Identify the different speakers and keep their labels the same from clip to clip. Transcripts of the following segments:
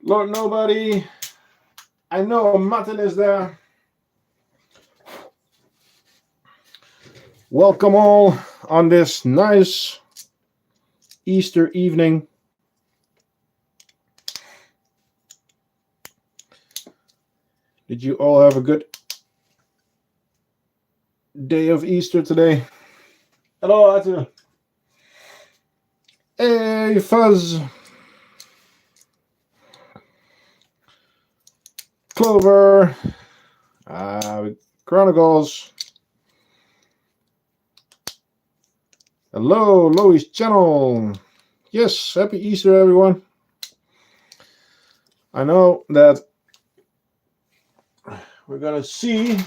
Speaker 1: Lord Nobody. I know Martin is there. Welcome all on this nice Easter evening. Did you all have a good day of Easter today? Hello, Arthur. Hey, Fuzz. Clover. Chronicles. Hello, Lois channel. Yes, happy Easter, everyone. I know that we're going to see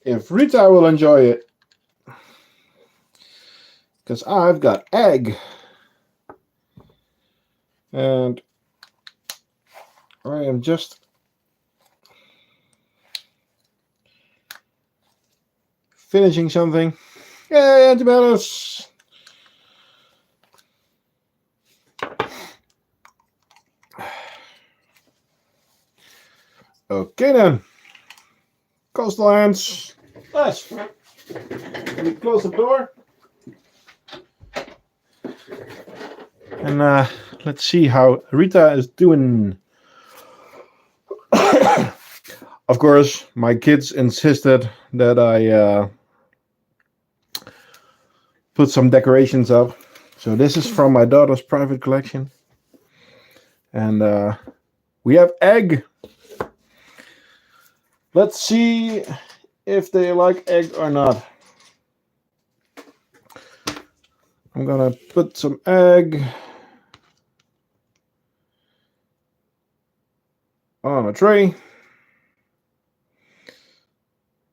Speaker 1: if Rita will enjoy it. Because I've got egg. And I am just finishing something. Hey, antibiotics. Okay then. Coastal hands. Nice. Let me close the door. And let's see how Rita is doing. Of course, my kids insisted that I put some decorations up. So this is from my daughter's private collection. And we have egg. Let's see if they like egg or not. I'm gonna put some egg on a tray.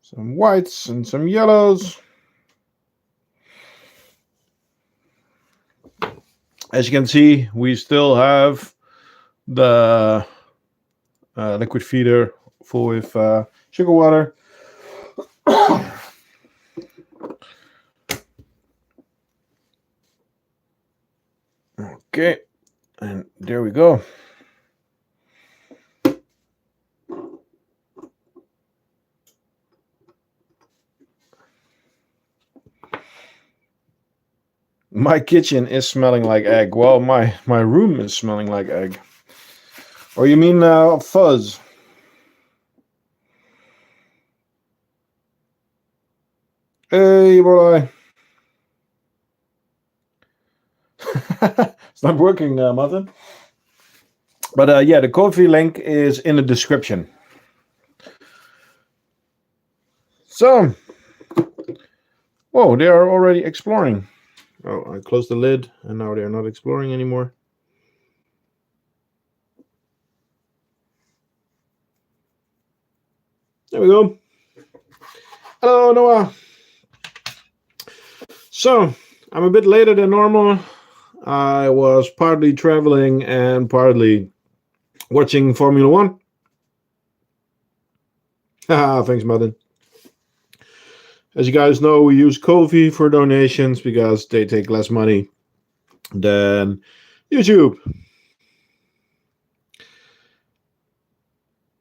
Speaker 1: Some whites and some yellows. As you can see, we still have the liquid feeder full with sugar water. Okay, and there we go. My kitchen is smelling like egg. Well, my room is smelling like egg. Or you mean fuzz? Hey, boy. It's not working, Martin. But yeah, the coffee link is in the description. So, whoa, they are already exploring. Oh, I closed the lid, and now they are not exploring anymore. There we go. Hello, Noah. So, I'm a bit later than normal. I was partly traveling and partly watching Formula 1. Haha, thanks, Martin. As you guys know, we use Ko-fi for donations because they take less money than YouTube.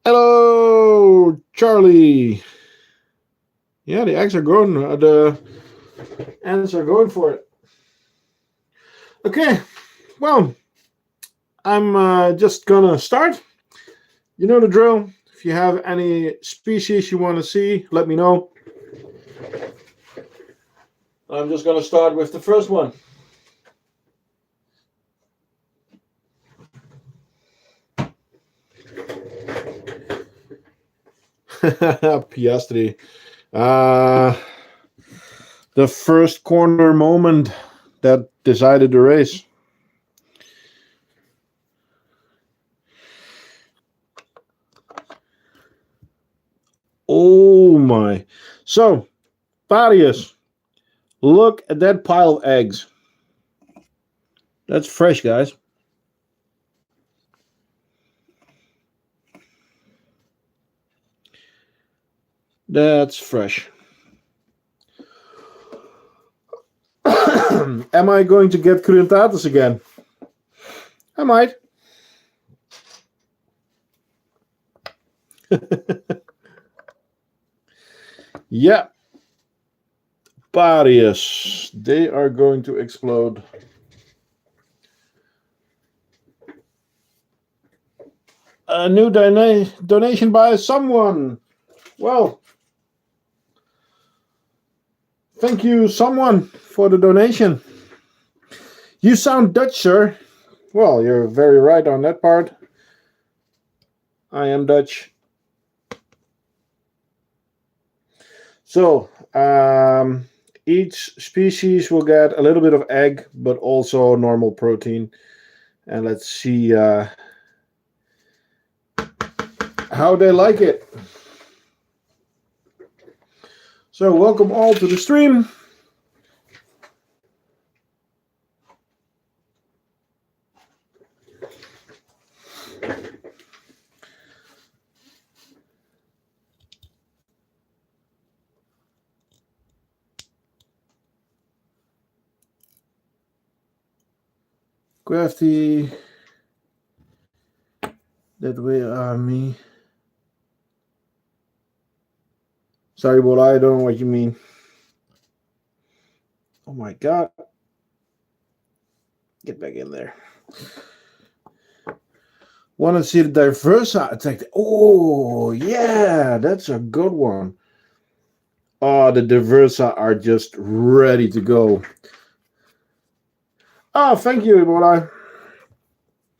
Speaker 1: Hello, Charlie. Yeah, the eggs are going. The ants are going for it. Okay, well, I'm just gonna start. You know the drill. If you have any species you want to see, let me know. I'm just gonna start with the first one. Piastri. The first corner moment that decided the race. Oh my. So, Thaddeus, look at that pile of eggs. That's fresh, guys. That's fresh. Am I going to get Crematogaster again? I might. Yeah. Parius. They are going to explode. A new donation by someone. Well, thank you, someone, for the donation. You sound Dutch, sir. Well, you're very right on that part. I am Dutch. So, each species will get a little bit of egg, but also normal protein. And let's see how they like it. So, welcome all to the stream. Crafty. That way are me. Sorry, but I don't know what you mean. Oh my god. Get back in there. Want to see the Diversa attack? Oh, yeah, that's a good one. Oh, the Diversa are just ready to go. Oh, thank you, Ebola.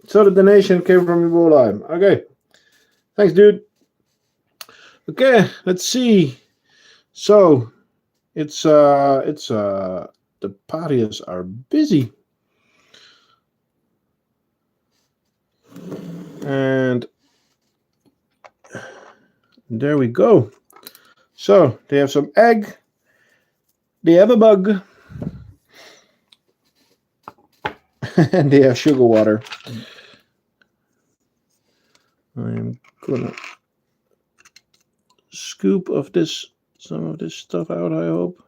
Speaker 1: So the donation came from Ebola. Okay. Thanks, dude. Okay, let's see. So, the Parias are busy. And there we go. So, they have some egg. They have a bug. And they have sugar water. I am gonna scoop some of this stuff out, I hope.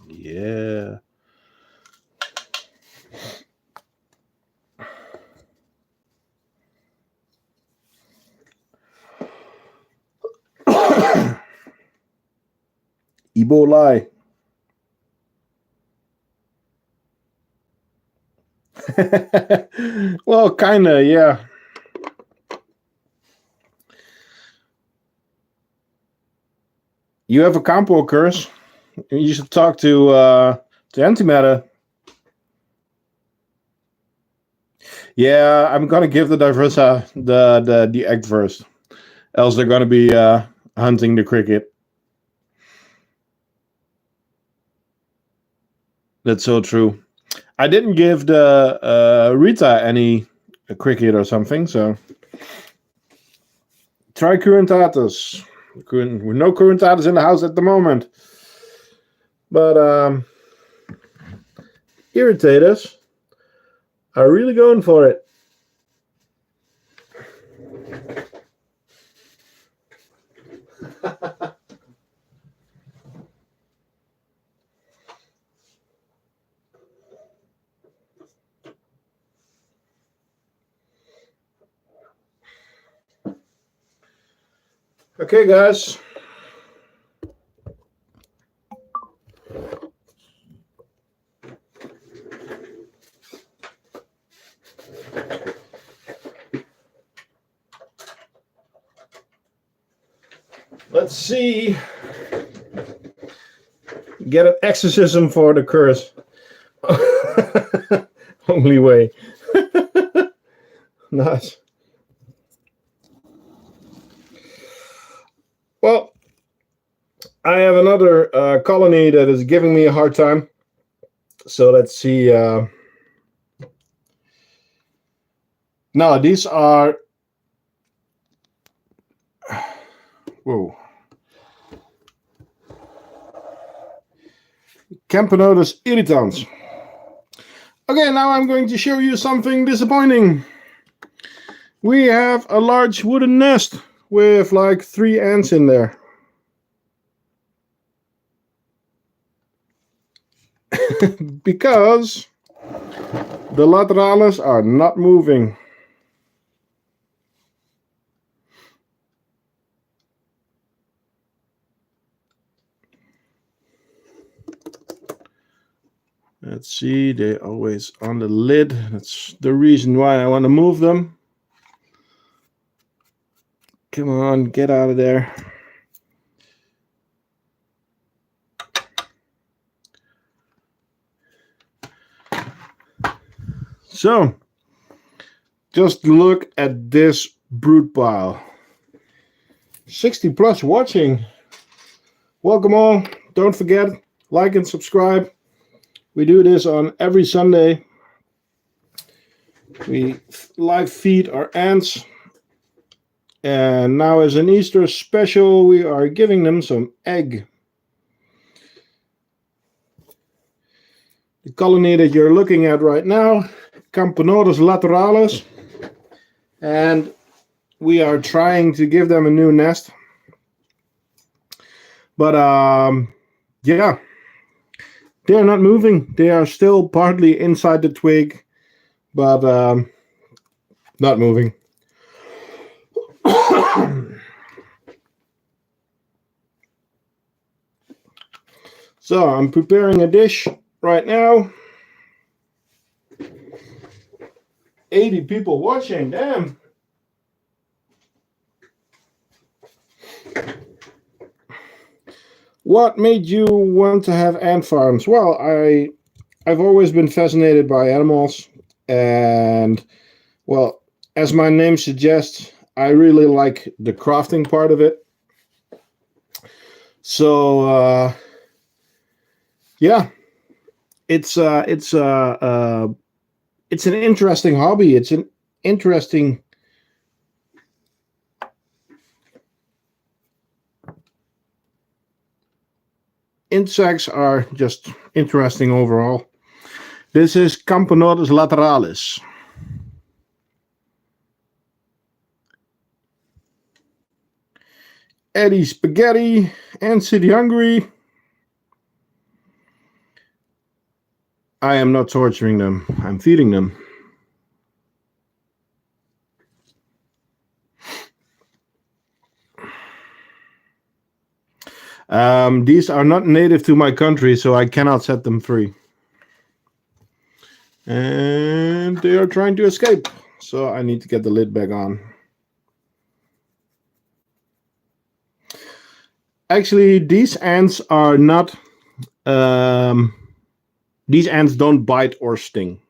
Speaker 1: Yeah. Ebola. Well, kinda, yeah. You have a Campo curse. You should talk to Antimatter. Yeah, I'm gonna give the Diversa the egg first. Else they're gonna be hunting the cricket. That's so true. I didn't give the Rita any cricket or something, so try Currentatus. No Currentatus in the house at the moment. But Irritators are really going for it. Okay, guys. Let's see. Get an exorcism for the curse. Only way. Nice. Well, I have another colony that is giving me a hard time. So let's see. No, these are. Whoa. Camponotus irritans. Okay, now I'm going to show you something disappointing. We have a large wooden nest with like 3 ants in there. because the lateralis are not moving. Let's see, they're always on the lid. That's the reason why I want to move them. Come on, get out of there. So, just look at this brood pile. 60 plus watching. Welcome all. Don't forget, like and subscribe. We do this on every Sunday. We live feed our ants. And now as an Easter special, we are giving them some egg. The colony that you're looking at right now, Camponotus lateralis. And we are trying to give them a new nest. But yeah, they're not moving. They are still partly inside the twig, but not moving. So I'm preparing a dish right now. 80 people watching, damn. What made you want to have ant farms? Well, I've always been fascinated by animals, and well, as my name suggests, I really like the crafting part of it. So yeah, it's an interesting hobby. It's an interesting insects are just interesting overall. This is Camponotus lateralis. Eddie Spaghetti and City Hungry. I am not torturing them. I'm feeding them. These are not native to my country, so I cannot set them free. And they are trying to escape, so I need to get the lid back on. Actually, these ants are not... these ants don't bite or sting.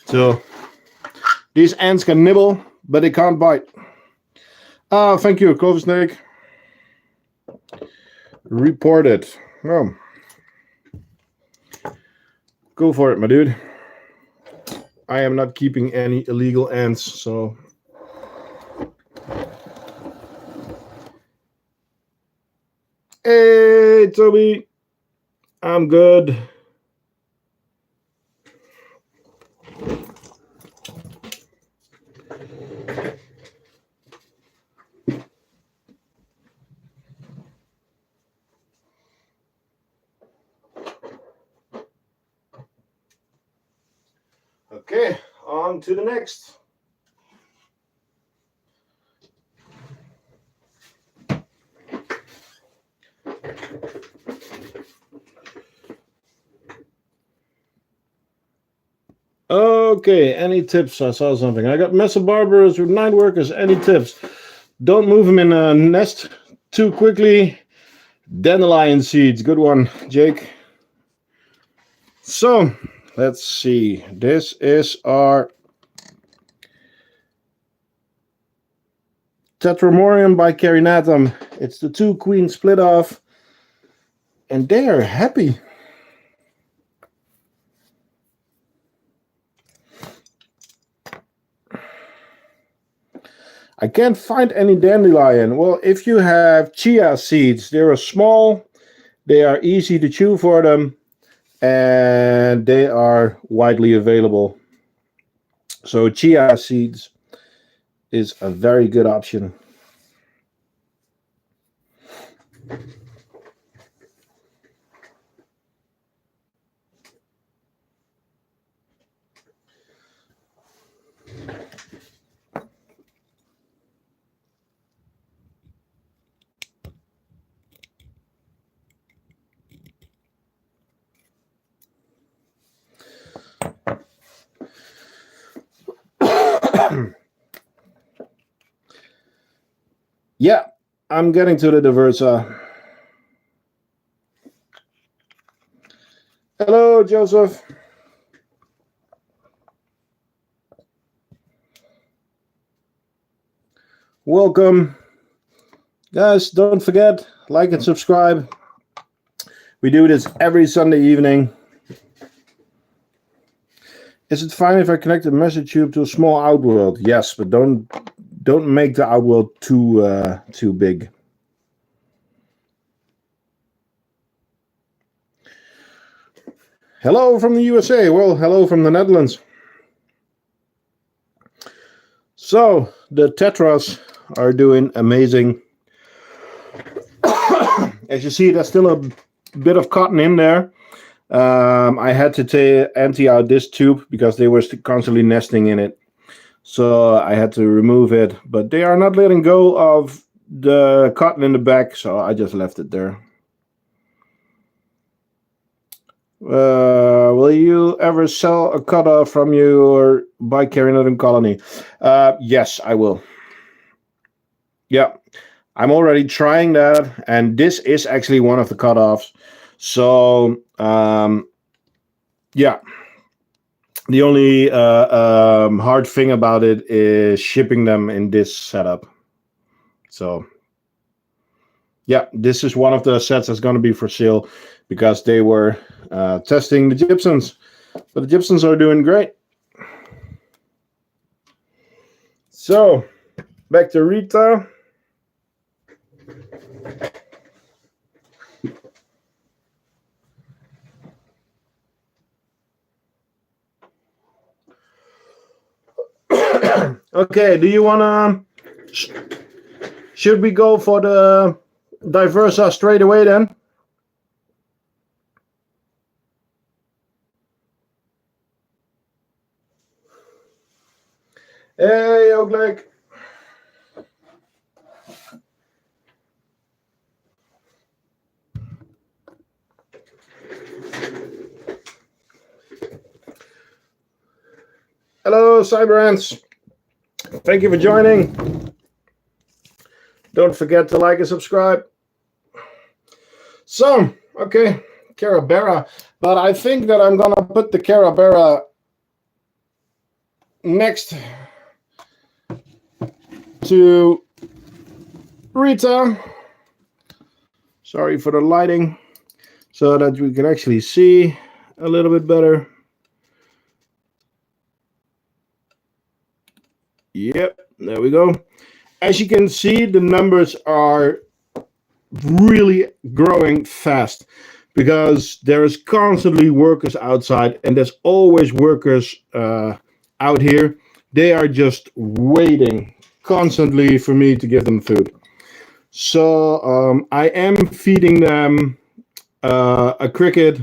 Speaker 1: So, these ants can nibble, but they can't bite. Thank you, Clover Snake. Reported. Oh. Go for it, my dude. I am not keeping any illegal ants, so... Hey, Toby. I'm good. Okay, on to the next. Okay, any tips? I saw something. I got Messor barbarous with 9 workers. Any tips? Don't move them in a nest too quickly. Dandelion seeds. Good one, Jake. So, let's see. This is our Tetramorium by Carinatum. It's the 2 queen split off. And they are happy. I can't find any dandelion. Well, if you have chia seeds, they are small, they are easy to chew for them, and they are widely available. So chia seeds is a very good option. Yeah, I'm getting to the Diversa. Hello, Joseph. Welcome. Guys, don't forget, like and subscribe. We do this every Sunday evening. Is it fine if I connect the message tube to a small outworld? Yes, but don't make the outworld too big. Hello from the USA. Well, hello from the Netherlands. So the tetras are doing amazing. As you see, there's still a bit of cotton in there. I had to empty out this tube because they were constantly nesting in it. So I had to remove it. But they are not letting go of the cotton in the back, so I just left it there. Will you ever sell a cutoff from your bicarionatum colony? Yes, I will. Yeah, I'm already trying that, and this is actually one of the cutoffs. So, yeah, the only hard thing about it is shipping them in this setup. So, yeah, this is one of the sets that's going to be for sale because they were testing the gypsums, but the gypsums are doing great. So, back to Rita. Okay, do you want to... Should we go for the Diversa straight away then? Hey, Oaklake. Hello, Cyberants. Thank you for joining. Don't forget to like and subscribe. So, okay, Carebara. But I think that I'm going to put the Carebara next to Rita. Sorry for the lighting. So that we can actually see a little bit better. Yep, there we go. As you can see, the numbers are really growing fast because there is constantly workers outside, and there's always workers out here. They are just waiting constantly for me to give them food. So I am feeding them a cricket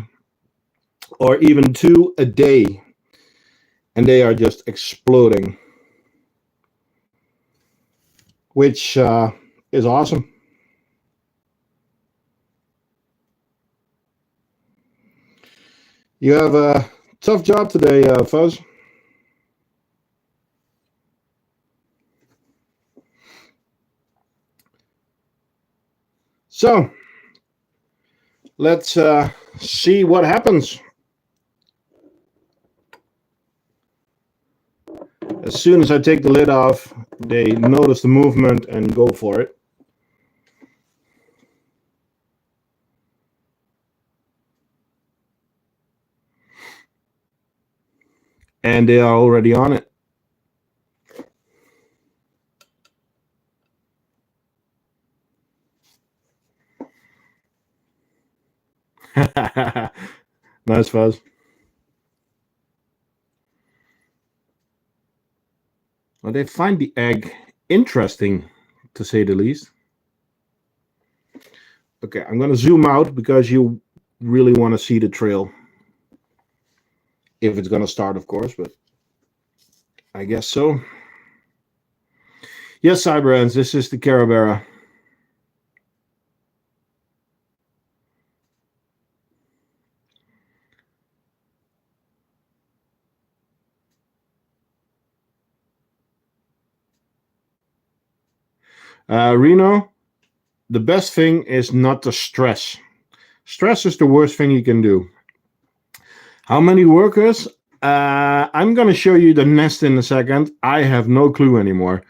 Speaker 1: or even 2 a day, and they are just exploding, which is awesome. You have a tough job today, Fuzz. So, let's see what happens. As soon as I take the lid off, they notice the movement and go for it. And they are already on it. Nice, Fuzz. Well, they find the egg interesting, to say the least. Okay, I'm going to zoom out because you really want to see the trail. If it's going to start, of course, but I guess so. Yes, Cyberans, this is the Carebara. Reno, the best thing is not to stress. Stress is the worst thing you can do. How many workers? I'm going to show you the nest in a second. I have no clue anymore.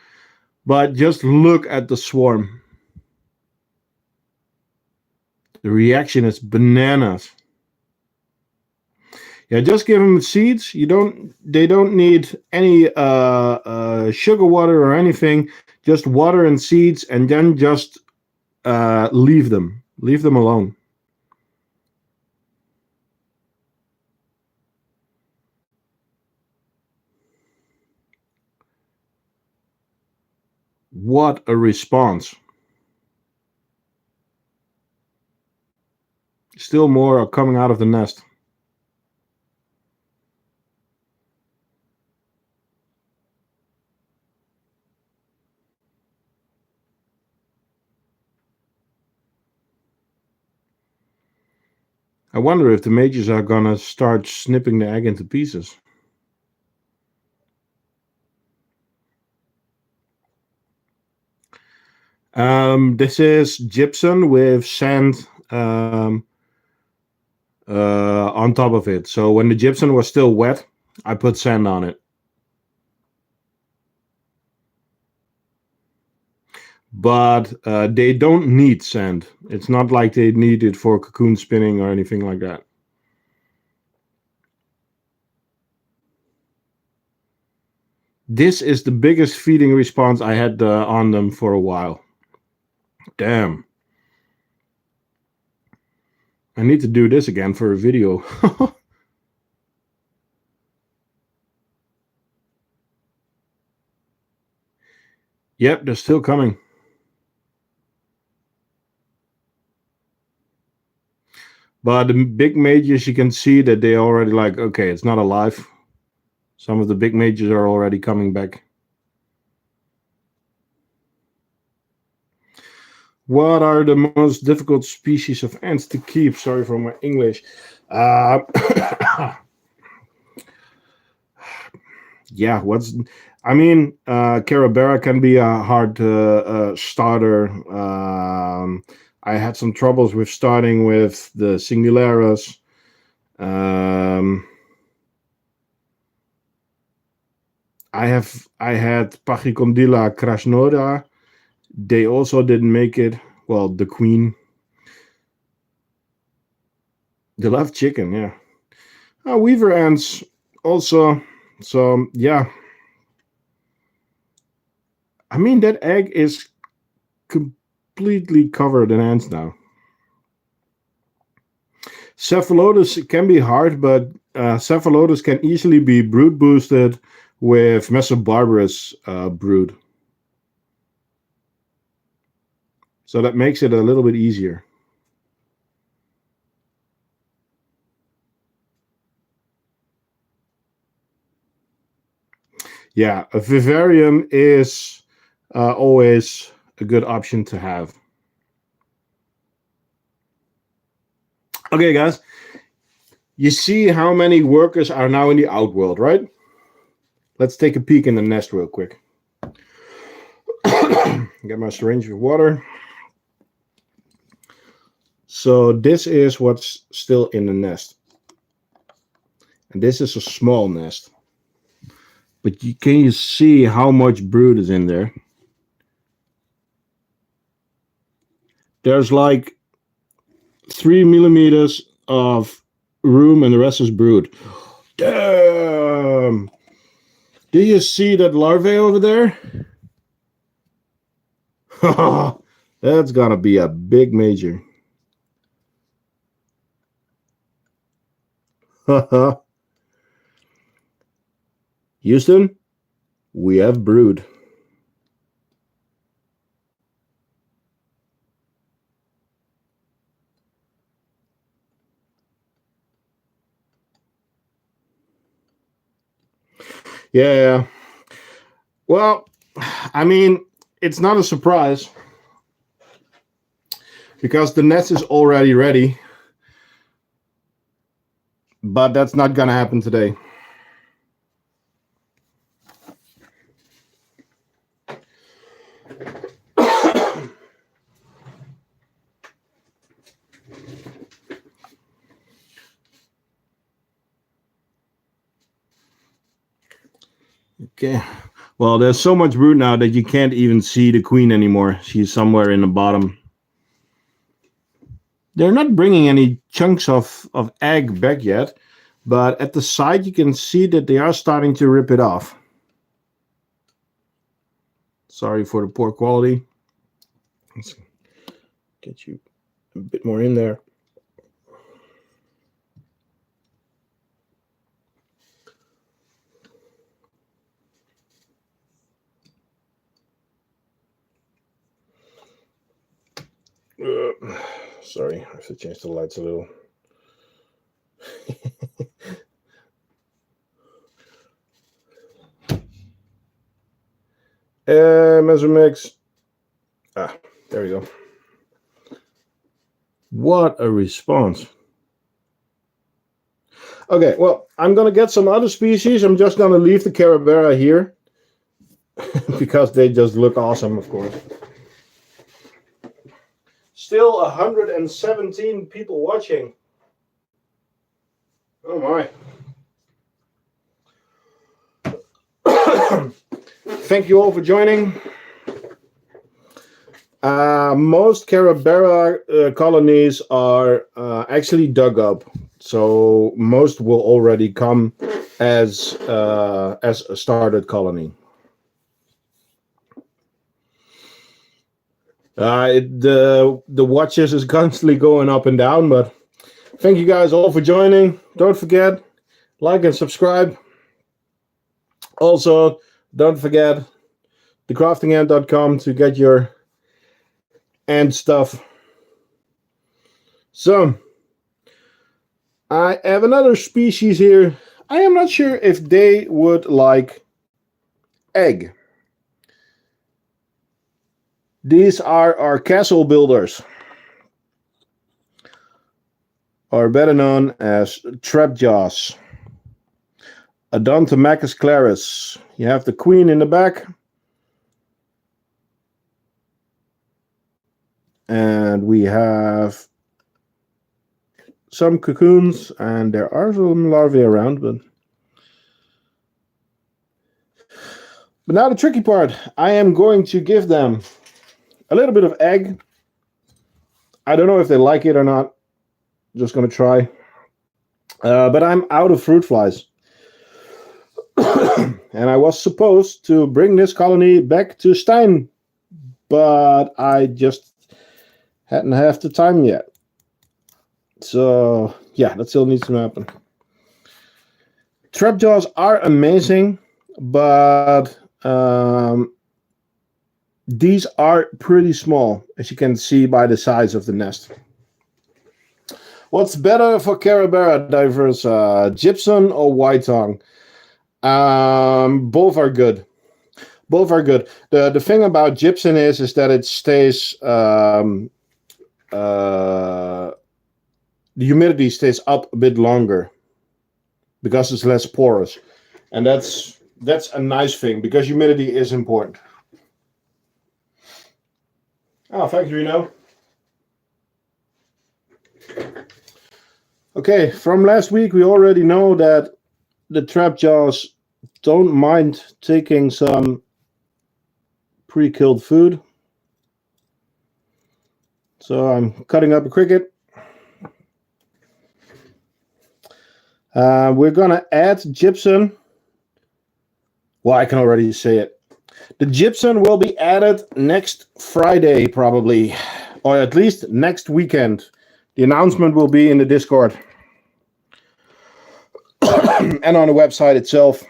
Speaker 1: But just look at the swarm. The reaction is bananas. Yeah, just give them seeds. They don't need any sugar water or anything. Just water and seeds, and then just leave them. Leave them alone. What a response. Still more are coming out of the nest. I wonder if the mages are gonna start snipping the egg into pieces. This is gypsum with sand on top of it. So when the gypsum was still wet, I put sand on it. But they don't need sand. It's not like they need it for cocoon spinning or anything like that. This is the biggest feeding response I had on them for a while. Damn. I need to do this again for a video. Yep, they're still coming. But the big mages, you can see that they already like, okay, it's not alive. Some of the big mages are already coming back. What are the most difficult species of ants to keep? Sorry for my English. Yeah, Carebara can be a hard starter. I had some troubles with starting with the singularis. I had Pachycondila krasnoda. They also didn't make it. Well, the queen. They love chicken, yeah. Weaver ants also. So, yeah. I mean, that egg is completely covered in ants now. Cephalotus can be hard, but Cephalotus can easily be brood boosted with Mesobarbarus brood. So that makes it a little bit easier. Yeah, a vivarium is always a good option to have. Okay, guys. You see how many workers are now in the outworld, right? Let's take a peek in the nest real quick. Get my syringe of water. So this is what's still in the nest. And this is a small nest. But can you see how much brood is in there? There's like 3 millimeters of room and the rest is brood. Damn! Do you see that larvae over there? That's gonna be a big major. Houston, we have brood. Yeah. Well, I mean, it's not a surprise because the nest is already ready. But that's not going to happen today. Okay. Well, there's so much brood now that you can't even see the queen anymore. She's somewhere in the bottom. They're not bringing any chunks of egg back yet, but at the side you can see that they are starting to rip it off. Sorry for the poor quality. Let's get you a bit more in there. Sorry, I have to change the lights a little. Messor mix. There we go. What a response. Okay, well, I'm going to get some other species. I'm just going to leave the Carebara here because they just look awesome, of course. Still 117 people watching. Oh my. Thank you all for joining. Most Carebara colonies are actually dug up, so most will already come as a started colony. The watches is constantly going up and down, but thank you guys all for joining. Don't forget, like and subscribe. Also, don't forget thecraftingant.com to get your ant stuff. So, I have another species here. I am not sure if they would like egg. These are our castle builders, or better known as trapjaws. Odontomachus clarus. You have the queen in the back. And we have some cocoons, and there are some larvae around, but now the tricky part. I am going to give them a little bit of egg. I don't know if they like it or not. Just going to try. But I'm out of fruit flies. And I was supposed to bring this colony back to Stein, but I just hadn't have the time yet. So, yeah, that still needs to happen. Trapjaws are amazing, but these are pretty small, as you can see by the size of the nest. What's better for Carebara divers, gypsum or white tongue? Both are good. Both are good. The thing about gypsum is that it stays the humidity stays up a bit longer because it's less porous, and that's a nice thing because humidity is important. Oh, thanks, Rita. Okay, from last week we already know that the trapjaws don't mind taking some pre-killed food. So I'm cutting up a cricket. We're going to add gypsum. Well, I can already say it. The gypsum will be added next Friday, probably, or at least next weekend. The announcement will be in the Discord and on the website itself.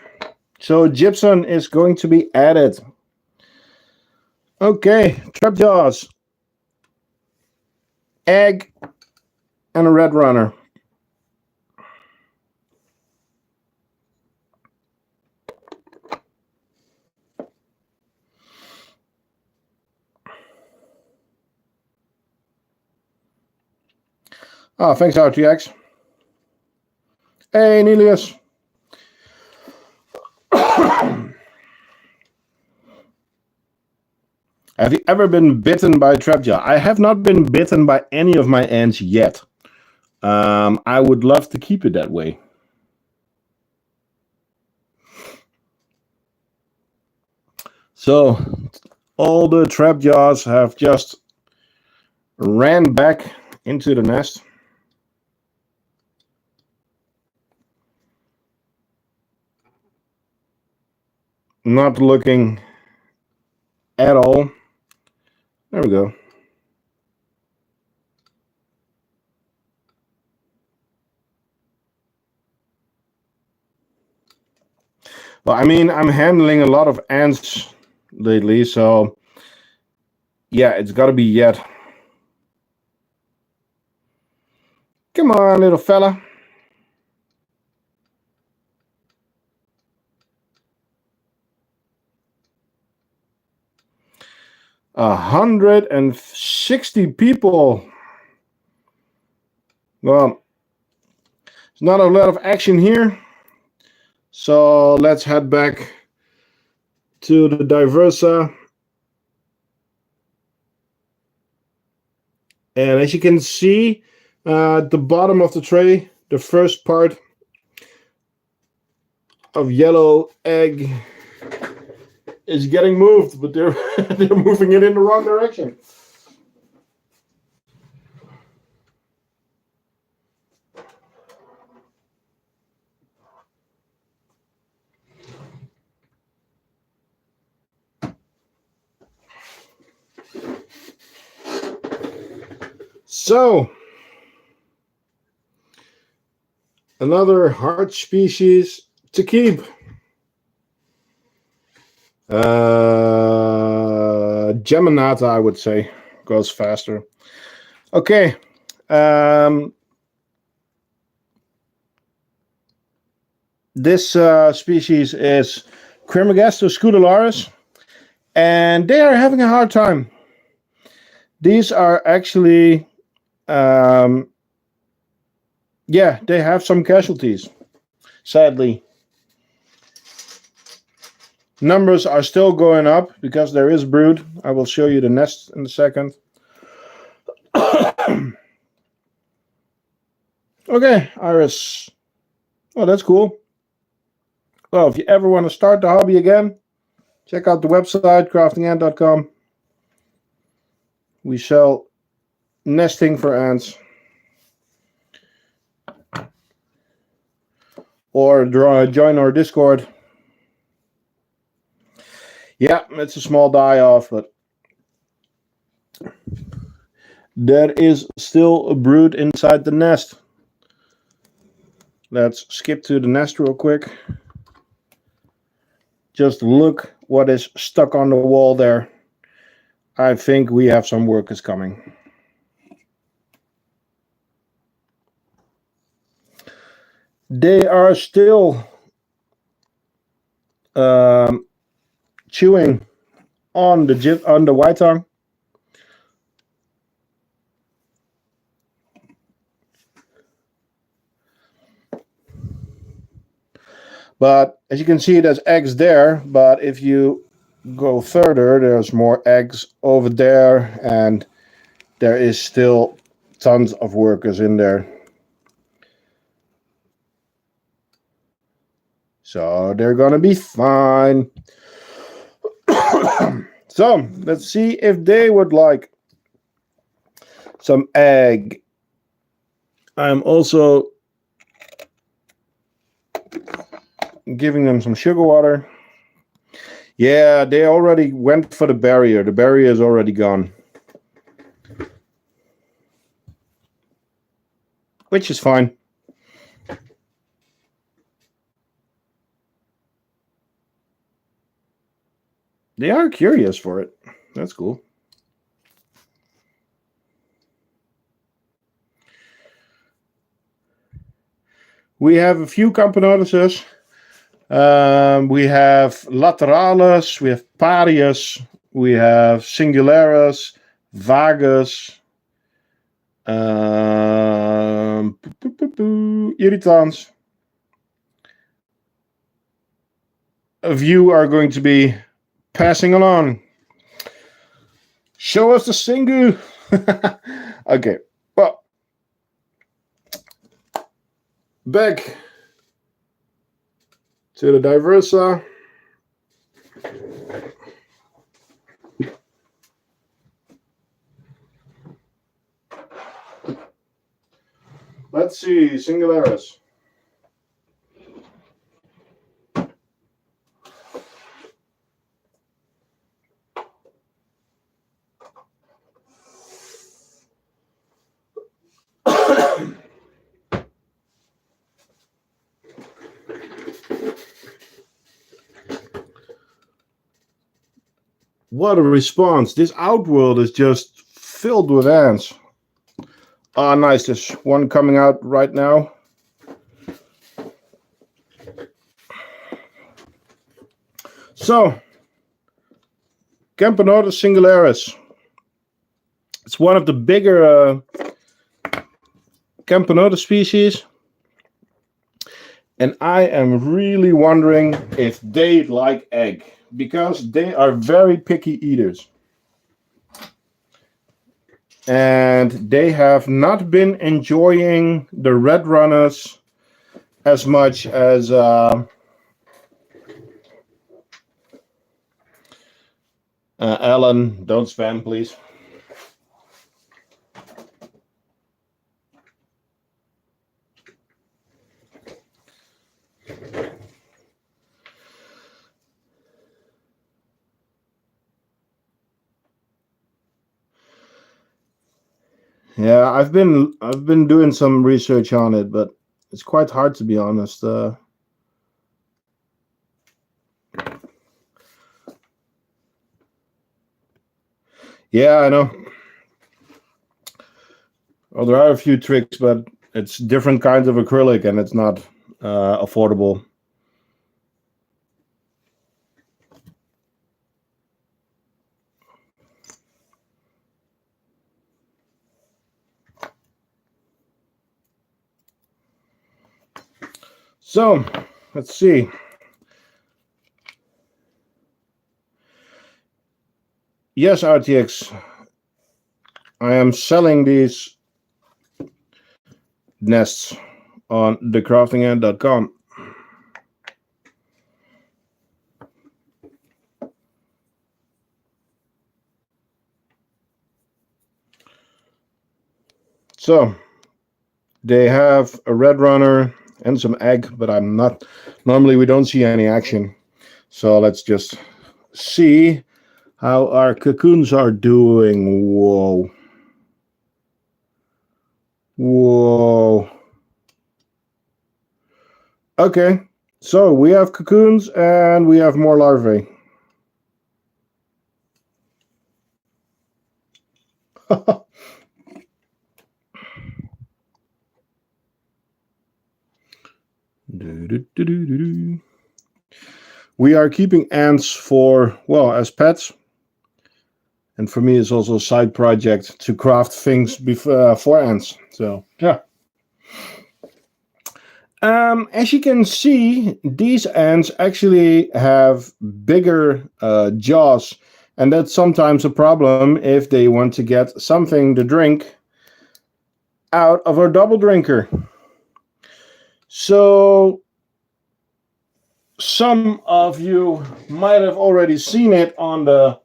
Speaker 1: So gypsum is going to be added. Okay, trapjaws, egg, and a red runner. Oh, thanks, RTX. Hey, Nelius. Have you ever been bitten by a trapjaw? I have not been bitten by any of my ants yet. I would love to keep it that way. So, all the trapjaws have just ran back into the nest. Not looking at all. There we go. Well, I mean, I'm handling a lot of ants lately, so yeah, it's got to be yet. Come on, little fella. A 160 people. Well, there's not a lot of action here, so let's head back to the Diversa. And as you can see, at the bottom of the tray, the first part of yellow egg is getting moved, but they're they're moving it in the wrong direction. So, another hard species to keep. Geminata, I would say, goes faster. Okay. This species is Crematogaster singularis, and they are having a hard time. These are actually, yeah, they have some casualties, sadly. Numbers are still going up because there is brood. I will show you the nest in a second. Okay, Iris. Oh, that's cool. Well, if you ever want to start the hobby again, check out the website, craftingant.com. We sell nesting for ants. Or join our Discord. Yeah, it's a small die-off, but there is still a brood inside the nest. Let's skip to the nest real quick. Just look what is stuck on the wall there. I think we have some workers coming. They are still chewing on the white tongue. But as you can see, there's eggs there. But if you go further, there's more eggs over there, and there is still tons of workers in there. So they're gonna be fine. So let's see if they would like some egg. I'm also giving them some sugar water. Yeah, they already went for the barrier. The barrier is already gone. Which is fine. They are curious for it. That's cool. We have a few Camponotuses. We have lateralis, we have parius, we have singularis, vagus, Irritants. A few are going to be passing along. Show us the single. Okay, well, back to the diversa. Let's see, singularis. What a response. This outworld is just filled with ants. Ah, nice. There's one coming out right now. So, Camponotus singularis. It's one of the bigger Camponotus species. And I am really wondering if they like egg, because they are very picky eaters. And they have not been enjoying the red runners as much as Alan. Don't spam, please. Yeah, I've been doing some research on it, but it's quite hard, to be honest. Yeah, I know. Well, there are a few tricks, but it's different kinds of acrylic, and it's not affordable. So, let's see. Yes, RTX. I am selling these nests on thecraftingant.com. So, they have a red runner and some egg, but I'm not. Normally, we don't see any action. So let's just see how our cocoons are doing. Whoa. Whoa. Okay, so we have cocoons and we have more larvae. We are keeping ants for, well, as pets. And for me, it's also a side project to craft things for ants. So, yeah. As you can see, these ants actually have bigger jaws. And that's sometimes a problem if they want to get something to drink out of our double drinker. So, some of you might have already seen it on the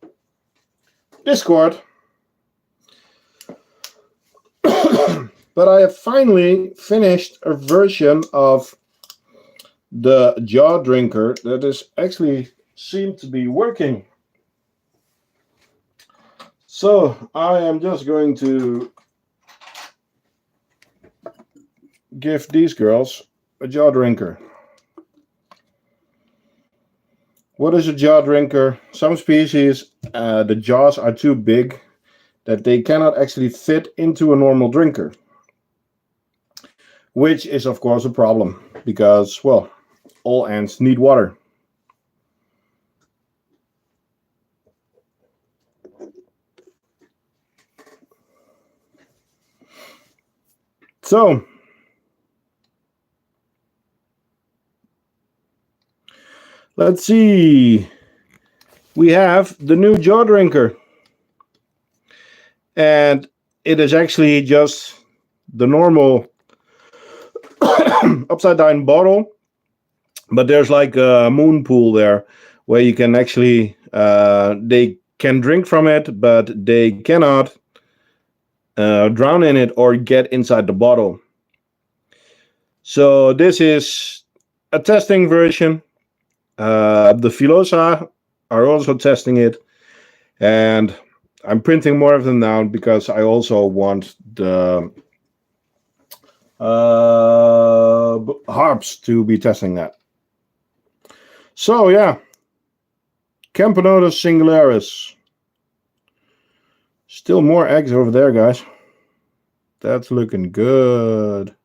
Speaker 1: Discord. But I have finally finished a version of the jaw drinker that is actually seemed to be working. So I am just going to give these girls a jaw drinker. What is a jaw drinker? Some species, the jaws are too big that they cannot actually fit into a normal drinker. Which is, of course, a problem because, well, all ants need water. So, let's see. We have the new jaw drinker. And it is actually just the normal upside down bottle. But there's like a moon pool there where you can actually, they can drink from it, but they cannot drown in it or get inside the bottle. So this is a testing version. The Filosa are also testing it, and I'm printing more of them now because I also want the harps to be testing that. So yeah, Camponotus singularis. Still more eggs over there, guys. That's looking good.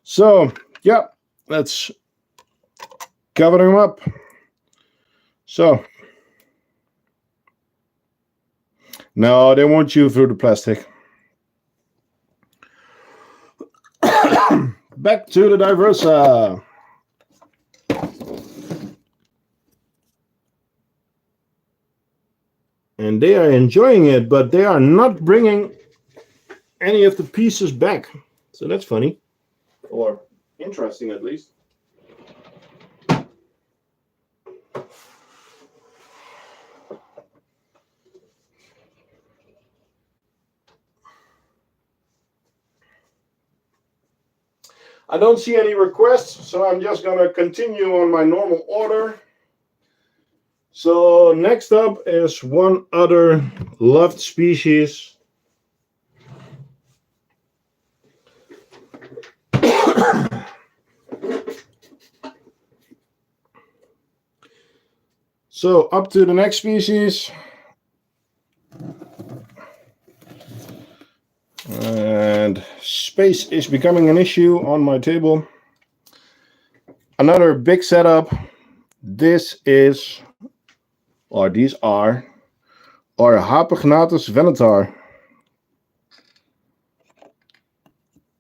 Speaker 1: So yeah, let's cover them up. So no, they won't chew through the plastic. Back to the Diversa. And they are enjoying it, but they are not bringing any of the pieces back. So that's funny. Or interesting, at least. I don't see any requests, so I'm just going to continue on my normal order. So next up is one other loved species. So up to the next species. And space is becoming an issue on my table. Another big setup. This is, or these are Harpagnathus venator.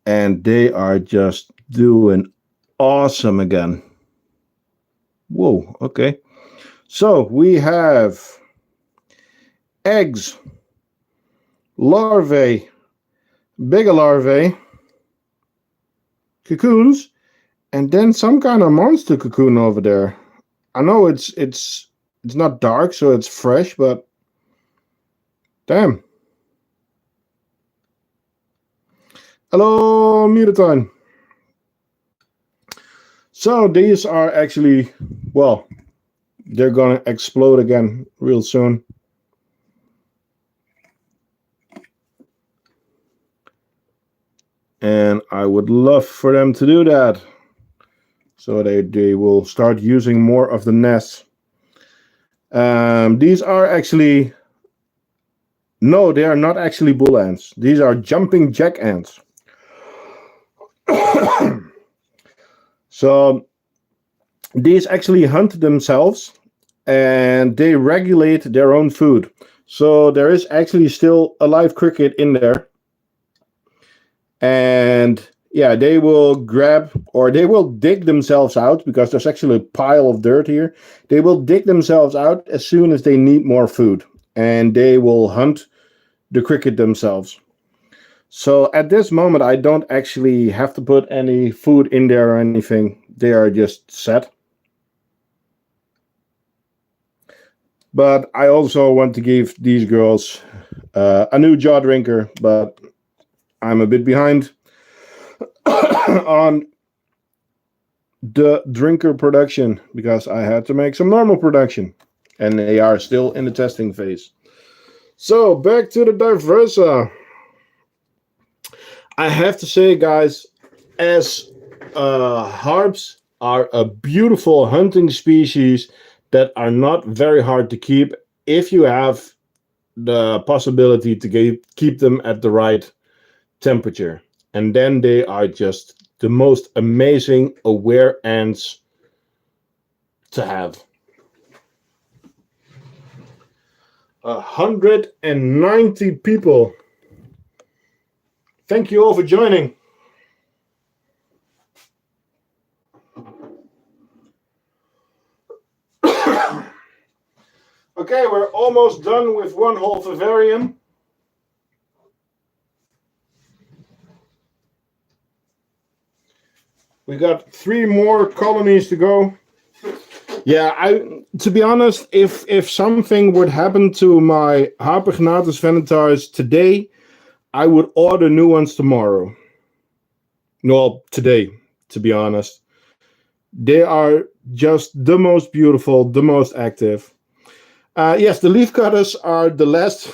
Speaker 1: And they are just doing awesome again. Whoa, okay. So we have eggs, larvae, bigger larvae, cocoons, and then some kind of monster cocoon over there. I know it's not dark, so it's fresh, but damn. Hello, Mutaton. So these are actually, well, they're gonna explode again real soon. And I would love for them to do that. So they will start using more of the nest. These are actually, no, they are not actually bull ants. These are jumping jack ants. So these actually hunt themselves and they regulate their own food. So there is actually still a live cricket in there. And yeah, they will grab, or they will dig themselves out, because there's actually a pile of dirt here. They will dig themselves out as soon as they need more food. And they will hunt the cricket themselves. So at this moment, I don't actually have to put any food in there or anything. They are just set. But I also want to give these girls a new jaw drinker, but I'm a bit behind on the drinker production because I had to make some normal production, and they are still in the testing phase. So back to the Diversa. I have to say, guys, as harps are a beautiful hunting species that are not very hard to keep if you have the possibility to keep them at the right temperature. And then they are just the most amazing aware ants to have. 190 people. Thank you all for joining. Okay, we're almost done with one whole vivarium. We got 3 more colonies to go. Yeah, to be honest, if something would happen to my Harpagnathus venatars today, I would order new ones tomorrow. Well, today, to be honest. They are just the most beautiful, the most active. Yes, the leaf cutters are the last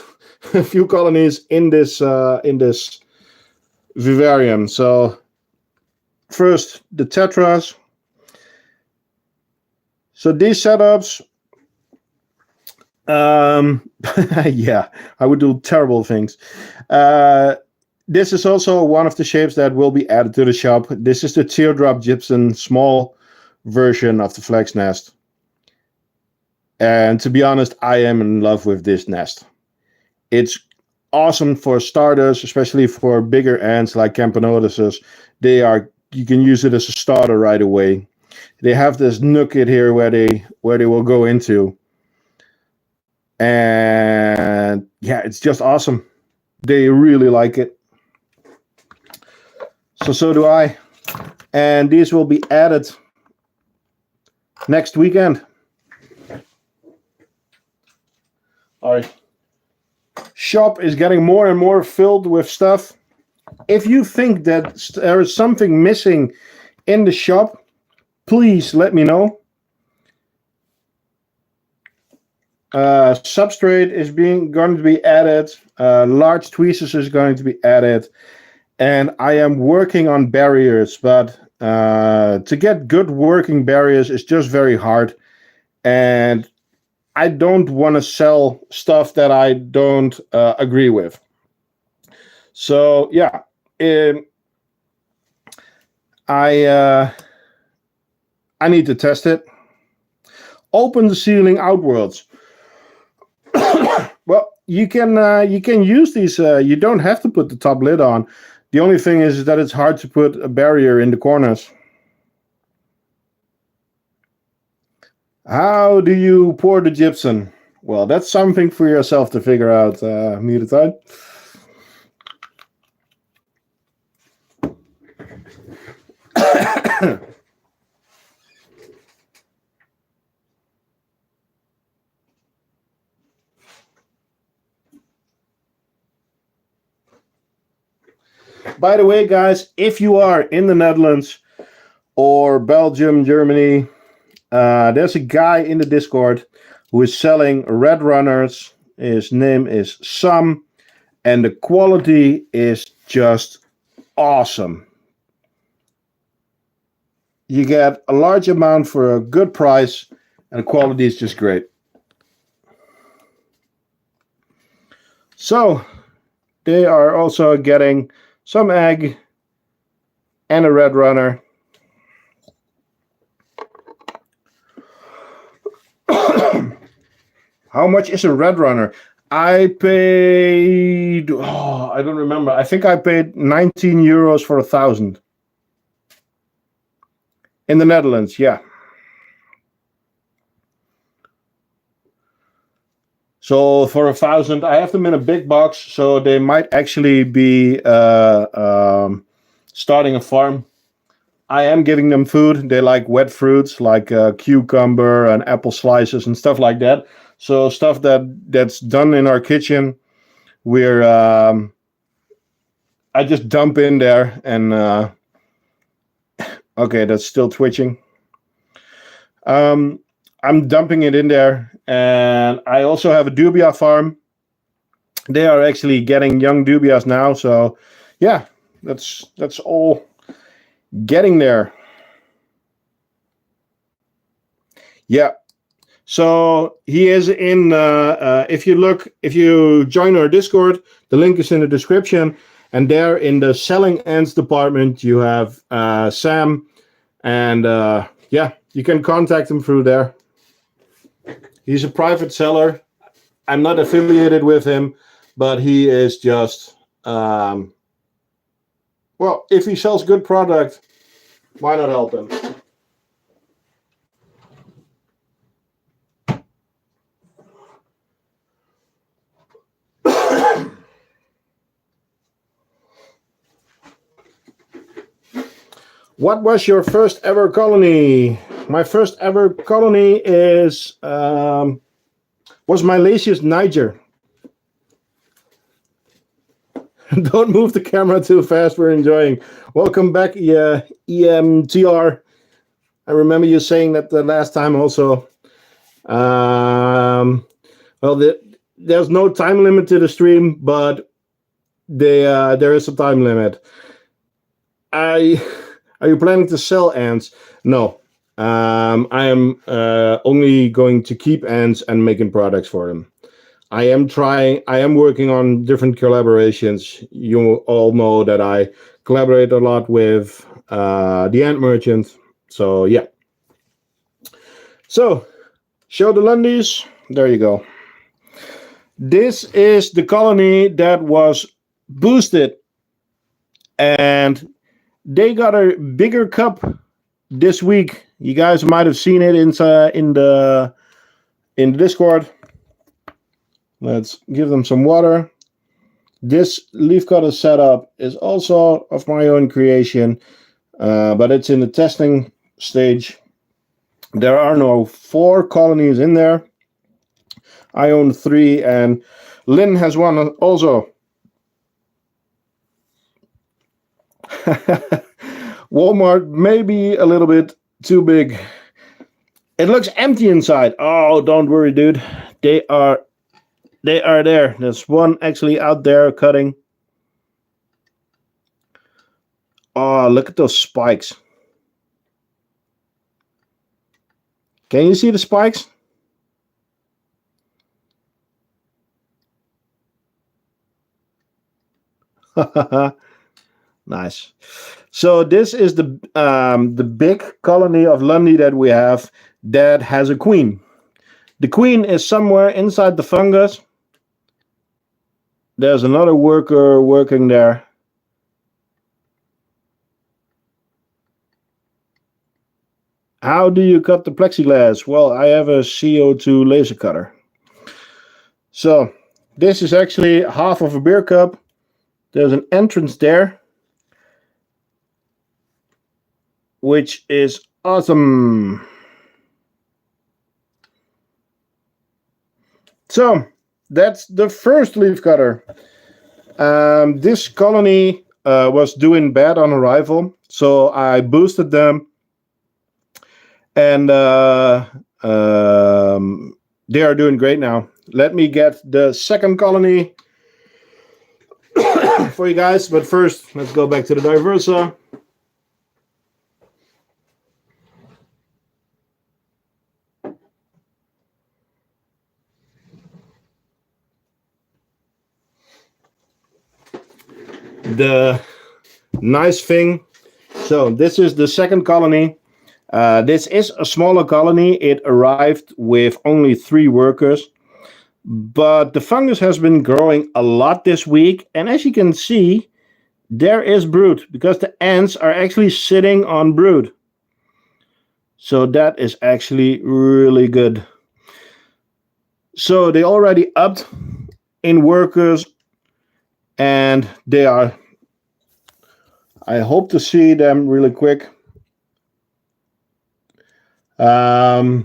Speaker 1: few colonies in this vivarium. So first, the tetras. So these setups, yeah, I would do terrible things. This is also one of the shapes that will be added to the shop. This is the teardrop gypsum small version of the flax nest. And to be honest, I am in love with this nest. It's awesome for starters, especially for bigger ants like Camponotuses. You can use it as a starter right away. They have this nook in here where they will go into. And yeah, it's just awesome. They really like it. So do I. And these will be added next weekend. Our shop is getting more and more filled with stuff. If you think that there is something missing in the shop, please let me know. Substrate is going to be added. Large tweezers is going to be added. And I am working on barriers, but to get good working barriers is just very hard. And I don't want to sell stuff that I don't agree with. So yeah, I need to test it. Open the ceiling outwards. Well, you can use these. You don't have to put the top lid on. The only thing is that it's hard to put a barrier in the corners. How do you pour the gypsum? Well, that's something for yourself to figure out, Rita. By the way, guys, if you are in the Netherlands or Belgium, Germany, there's a guy in the Discord who is selling red runners. His name is Sam, and the quality is just awesome. You get a large amount for a good price, and the quality is just great. So they are also getting some egg and a red runner. How much is a red runner? I paid, I don't remember. I think I paid 19 euros for 1,000. In the Netherlands, yeah. So for 1,000, I have them in a big box, so they might actually be starting a farm. I am giving them food. They like wet fruits, like cucumber and apple slices and stuff like that. So stuff that's done in our kitchen, I just dump in there and okay, that's still twitching. I'm dumping it in there, and I also have a dubia farm. They are actually getting young dubias now, so yeah, that's all getting there. Yeah. So he is in, if you join our Discord, the link is in the description. And there in the selling ends department, you have Sam. And yeah, you can contact him through there. He's a private seller. I'm not affiliated with him, but he is just, well, if he sells good product, why not help him? What was your first ever colony? My first ever colony was my Lasius Niger. Don't move the camera too fast. We're enjoying. Welcome back, EMTR. I remember you saying that the last time also. There's no time limit to the stream, but there is a time limit. Are you planning to sell ants? No. I am only going to keep ants and making products for them. I am working on different collaborations. You all know that I collaborate a lot with the Ant Merchant. So, yeah. So, show the Lundies. There you go. This is the colony that was boosted. And they got a bigger cup this week. You guys might have seen it in the Discord. Let's give them some water. This leafcutter setup is also of my own creation, but it's in the testing stage. There are no 4 colonies in there. I own 3, and Lynn has one also. Walmart may be a little bit too big. It looks empty inside. Oh, don't worry, dude. They are there. There's one actually out there cutting. Oh, look at those spikes. Can you see the spikes? Nice. So this is the big colony of Lundy that we have that has a queen. The queen is somewhere inside the fungus. There's another worker working there. How do you cut the plexiglass? Well, I have a CO2 laser cutter. So this is actually half of a beer cup. There's an entrance there, which is awesome. So that's the first leaf cutter. This colony was doing bad on arrival, so I boosted them, and they are doing great now. Let me get the second colony for you guys, but first let's go back to the Diversa. The nice thing, so this is the second colony. This is a smaller colony. It arrived with only 3 workers, but the fungus has been growing a lot this week, and as you can see, there is brood because the ants are actually sitting on brood. So that is actually really good. So they already upped in workers, and they are, I hope to see them really quick. I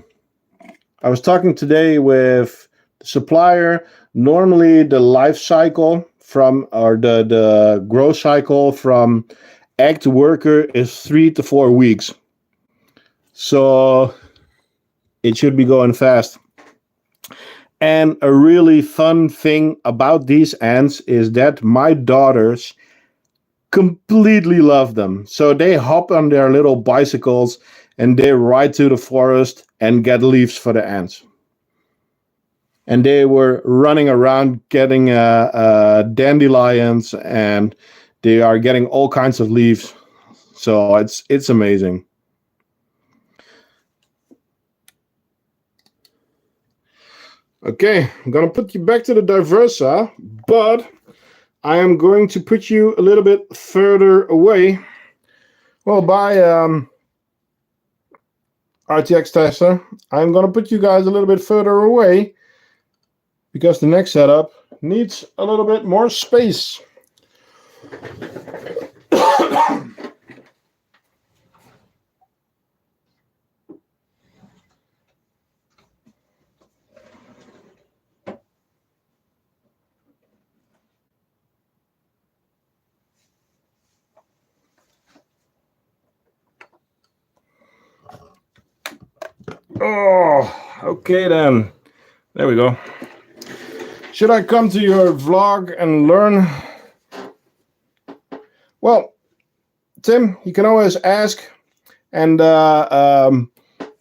Speaker 1: was talking today with the supplier. Normally the life cycle the growth cycle from egg to worker is 3 to 4 weeks. So it should be going fast. And a really fun thing about these ants is that my daughters completely love them. So they hop on their little bicycles and they ride to the forest and get leaves for the ants. And they were running around getting dandelions, and they are getting all kinds of leaves. So it's amazing. Okay, I'm going to put you back to the diversa, but I am going to put you a little bit further away. Well, by RTX tester, I'm going to put you guys a little bit further away because the next setup needs a little bit more space. Oh, okay then. There we go. Should I come to your vlog and learn? Well, Tim, you can always ask. And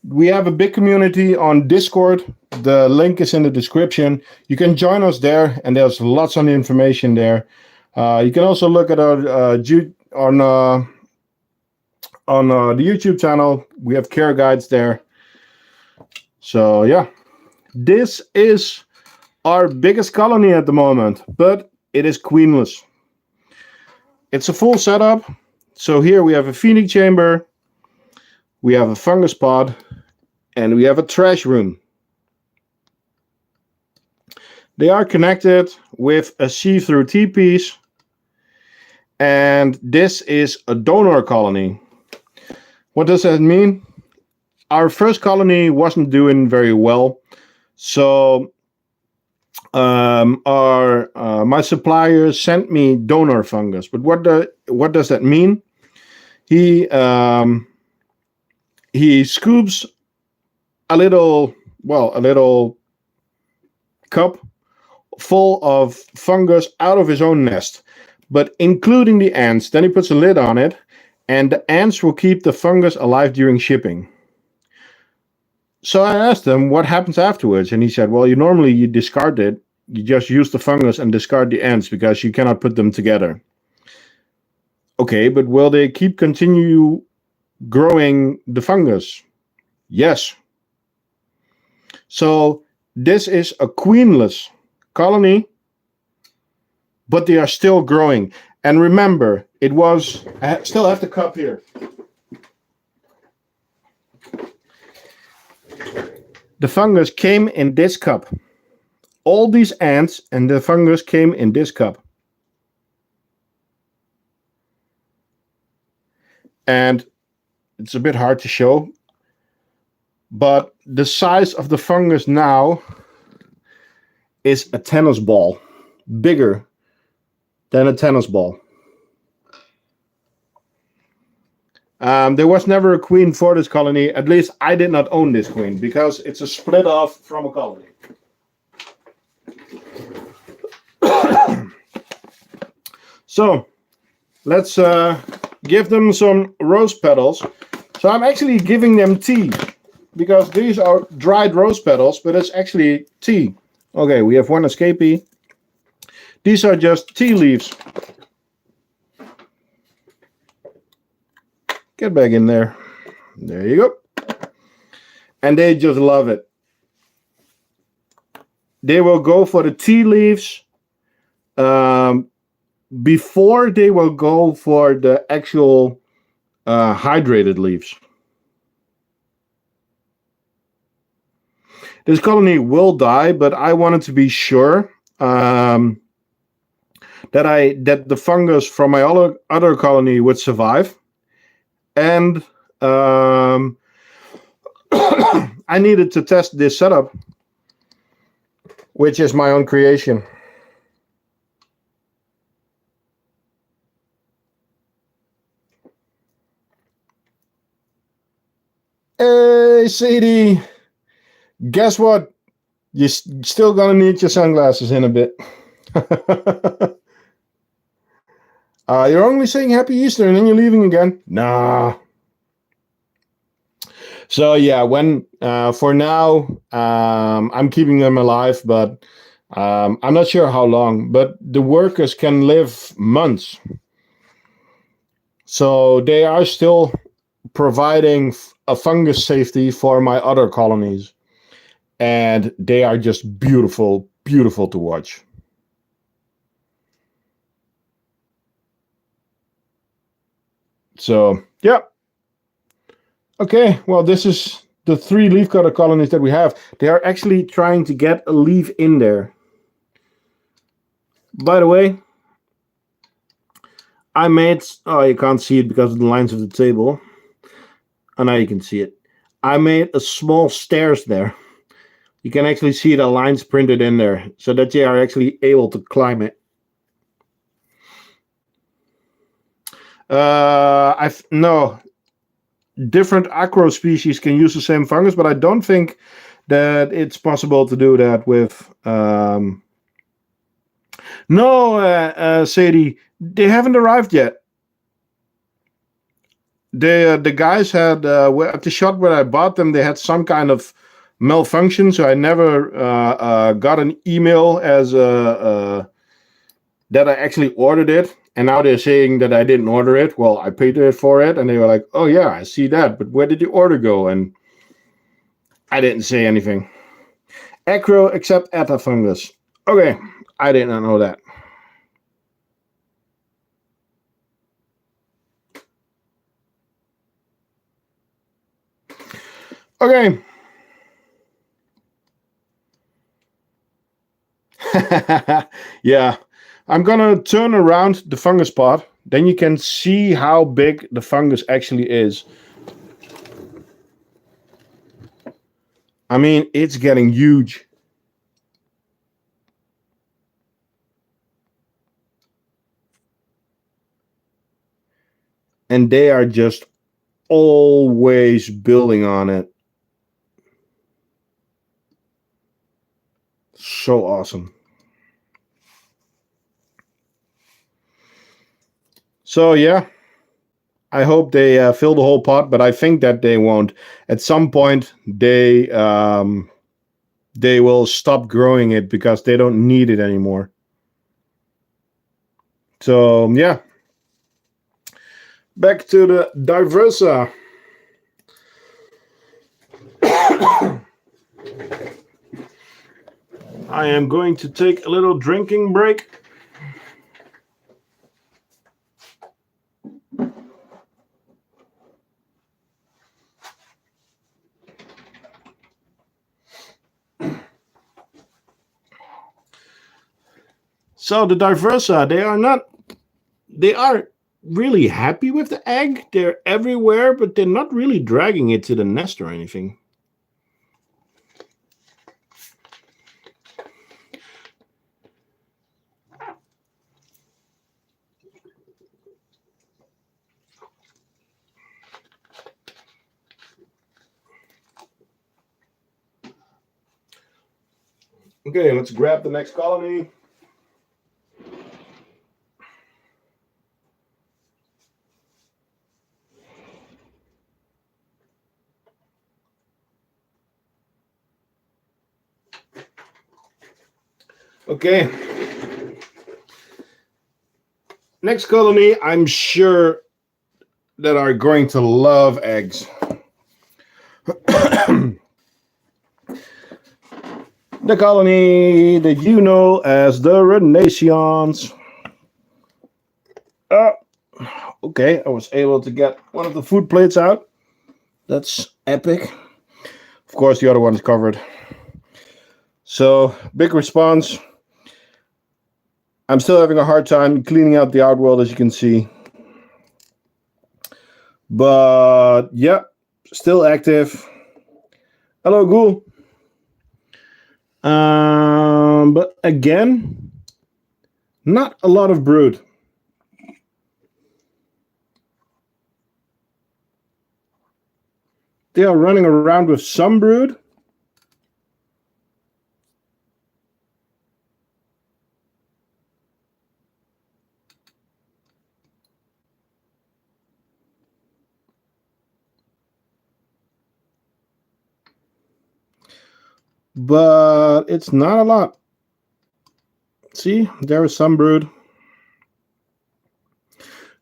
Speaker 1: we have a big community on Discord. The link is in the description. You can join us there, and there's lots of information there. You can also look at our on the YouTube channel. We have care guides there. So yeah, this is our biggest colony at the moment, but it is queenless. It's a full setup. So here we have a feeding chamber, we have a fungus pod, and we have a trash room. They are connected with a see-through T-piece, and this is a donor colony. What does that mean? Our first colony wasn't doing very well, so my supplier sent me donor fungus. But what does that mean? He scoops a little cup full of fungus out of his own nest, but including the ants. Then he puts a lid on it, and the ants will keep the fungus alive during shipping. So I asked him what happens afterwards, and he said, well, you discard it. You just use the fungus and discard the ants because you cannot put them together. Okay, but will they continue growing the fungus? Yes. So this is a queenless colony, but they are still growing. And remember, I still have the cup here. The fungus came in this cup. All these ants and the fungus came in this cup. And it's a bit hard to show, but the size of the fungus now is a tennis ball, bigger than a tennis ball. There was never a queen for this colony. At least I did not own this queen because it's a split off from a colony. So let's give them some rose petals. So I'm actually giving them tea because these are dried rose petals, but it's actually tea. Okay, we have one escapee. These are just tea leaves. Get back in there. There you go. And they just love it. They will go for the tea leaves before they will go for the actual hydrated leaves. This colony will die, but I wanted to be sure that the fungus from my other colony would survive. And I needed to test this setup, which is my own creation. Hey, Sadie, guess what? You're still gonna need your sunglasses in a bit. You're only saying Happy Easter and then you're leaving again? Nah. So yeah, for now, I'm keeping them alive, but I'm not sure how long. But the workers can live months. So they are still providing a fungus safety for my other colonies. and they are just beautiful, beautiful to watch. So, yeah. Okay, well, this is the 3 leafcutter colonies that we have. They are actually trying to get a leaf in there. By the way, I made, oh, you can't see it because of the lines of the table. Oh, now you can see it. I made a small stairs there. You can actually see the lines printed in there so that you are actually able to climb it. No, different acro species can use the same fungus, but I don't think that it's possible to do that with. No, Sadie, they haven't arrived yet. The guys had at the shop where I bought them, they had some kind of malfunction, so I never got an email as that I actually ordered it. And now they're saying that I didn't order it. Well, I paid for it, and they were like, "Oh yeah, I see that, but where did the order go?" And I didn't say anything. Acro except Eta fungus. Okay, I did not know that. Okay. Yeah, I'm gonna turn around the fungus pot. Then you can see how big the fungus actually is. I mean, it's getting huge. And they are just always building on it. So awesome. So yeah, I hope they fill the whole pot, but I think that they won't. At some point, they will stop growing it because they don't need it anymore. So yeah, back to the Diversa. I am going to take a little drinking break. So the Diversa, they are really happy with the egg. They're everywhere, but they're not really dragging it to the nest or anything. Okay, let's grab the next colony. Okay. Next colony, I'm sure that are going to love eggs. The colony that you know as the Renaissance. Okay, I was able to get one of the food plates out. That's epic. Of course, the other one is covered. So, big response. I'm still having a hard time cleaning out the outworld, as you can see. But, yeah, still active. Hello, Ghoul. But again, not a lot of brood. They are running around with some brood. But it's not a lot. See, there is some brood.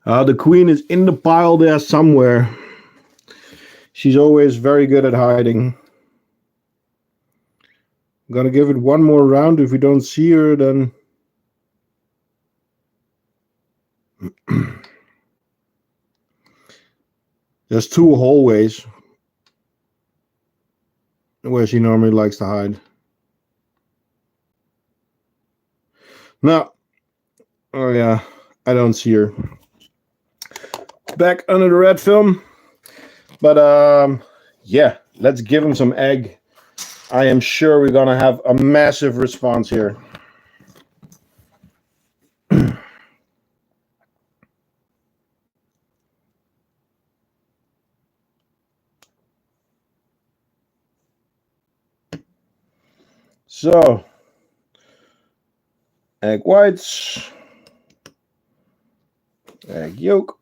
Speaker 1: The queen is in the pile there somewhere. She's always very good at hiding. I'm gonna give it one more round. If we don't see her, then there's 2 hallways where she normally likes to hide. No. Oh yeah, I don't see her. Back under the red film. But yeah, let's give him some egg. I am sure we're gonna have a massive response here. So, egg whites, egg yolk.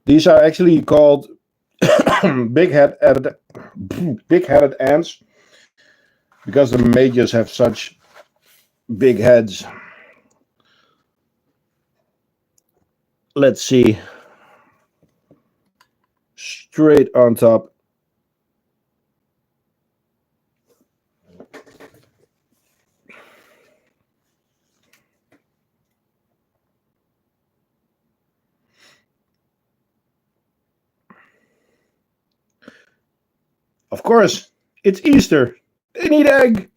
Speaker 1: These are actually called big-headed ants because the majors have such big heads. Let's see. Straight on top. Of course, it's Easter. They need egg.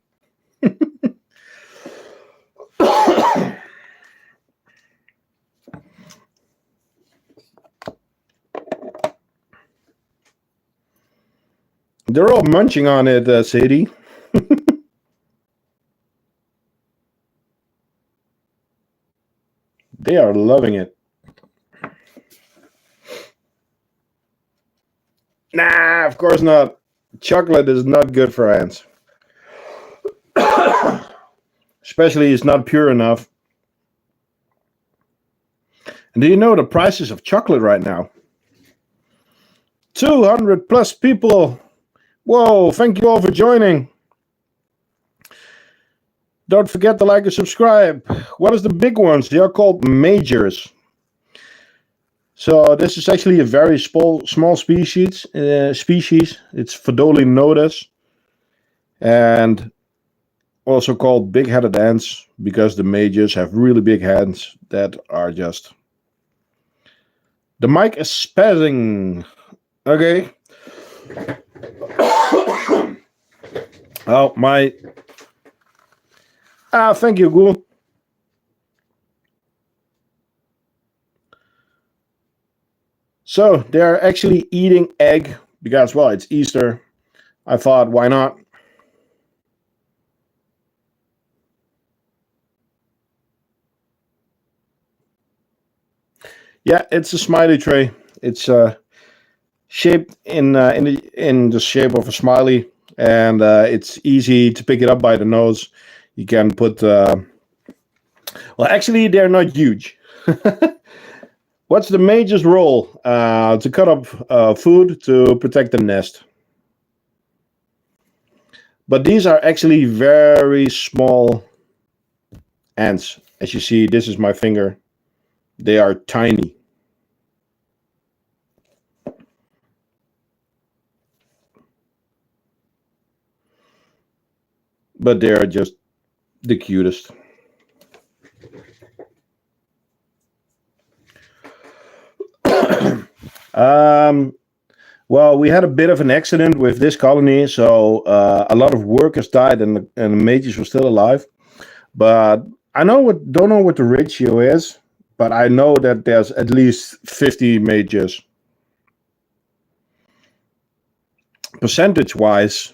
Speaker 1: They're all munching on it, Sadie. They are loving it. Nah, of course not. Chocolate is not good for ants. Especially it's not pure enough. And do you know the prices of chocolate right now? 200 plus people. Whoa, thank you all for joining. Don't forget to like and subscribe. What is the big ones? They are called majors. So this is actually a very small species. It's Phodolinotus, and also called big-headed ants because the majors have really big hands that are just. The mic is spazzing. Okay. Oh my. Thank you, Ghoul. So they're actually eating egg because, well, it's Easter. I thought, why not? Yeah, it's a smiley tray. It's shaped in the shape of a smiley, and it's easy to pick it up by the nose. You can put. Well, actually, they're not huge. What's the major's role? To cut up food to protect the nest. But these are actually very small ants. As you see, this is my finger. They are tiny. But they are just the cutest. Well, we had a bit of an accident with this colony, so a lot of workers died, and the majors were still alive. But I don't know what the ratio is, but I know that there's at least 50 majors. Percentage-wise,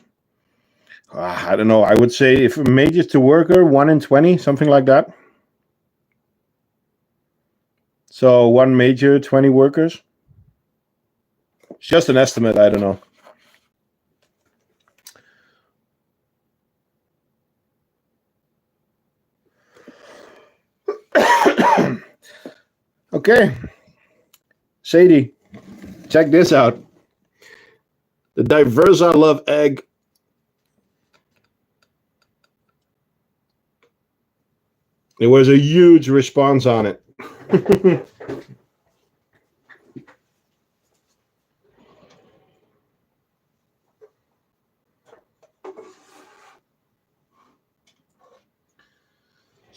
Speaker 1: I don't know. I would say if a major to worker, 1 in 20, something like that. So 1 major, 20 workers. It's just an estimate. I don't know. Okay. Sadie, check this out. The Diversa Love egg. There was a huge response on it.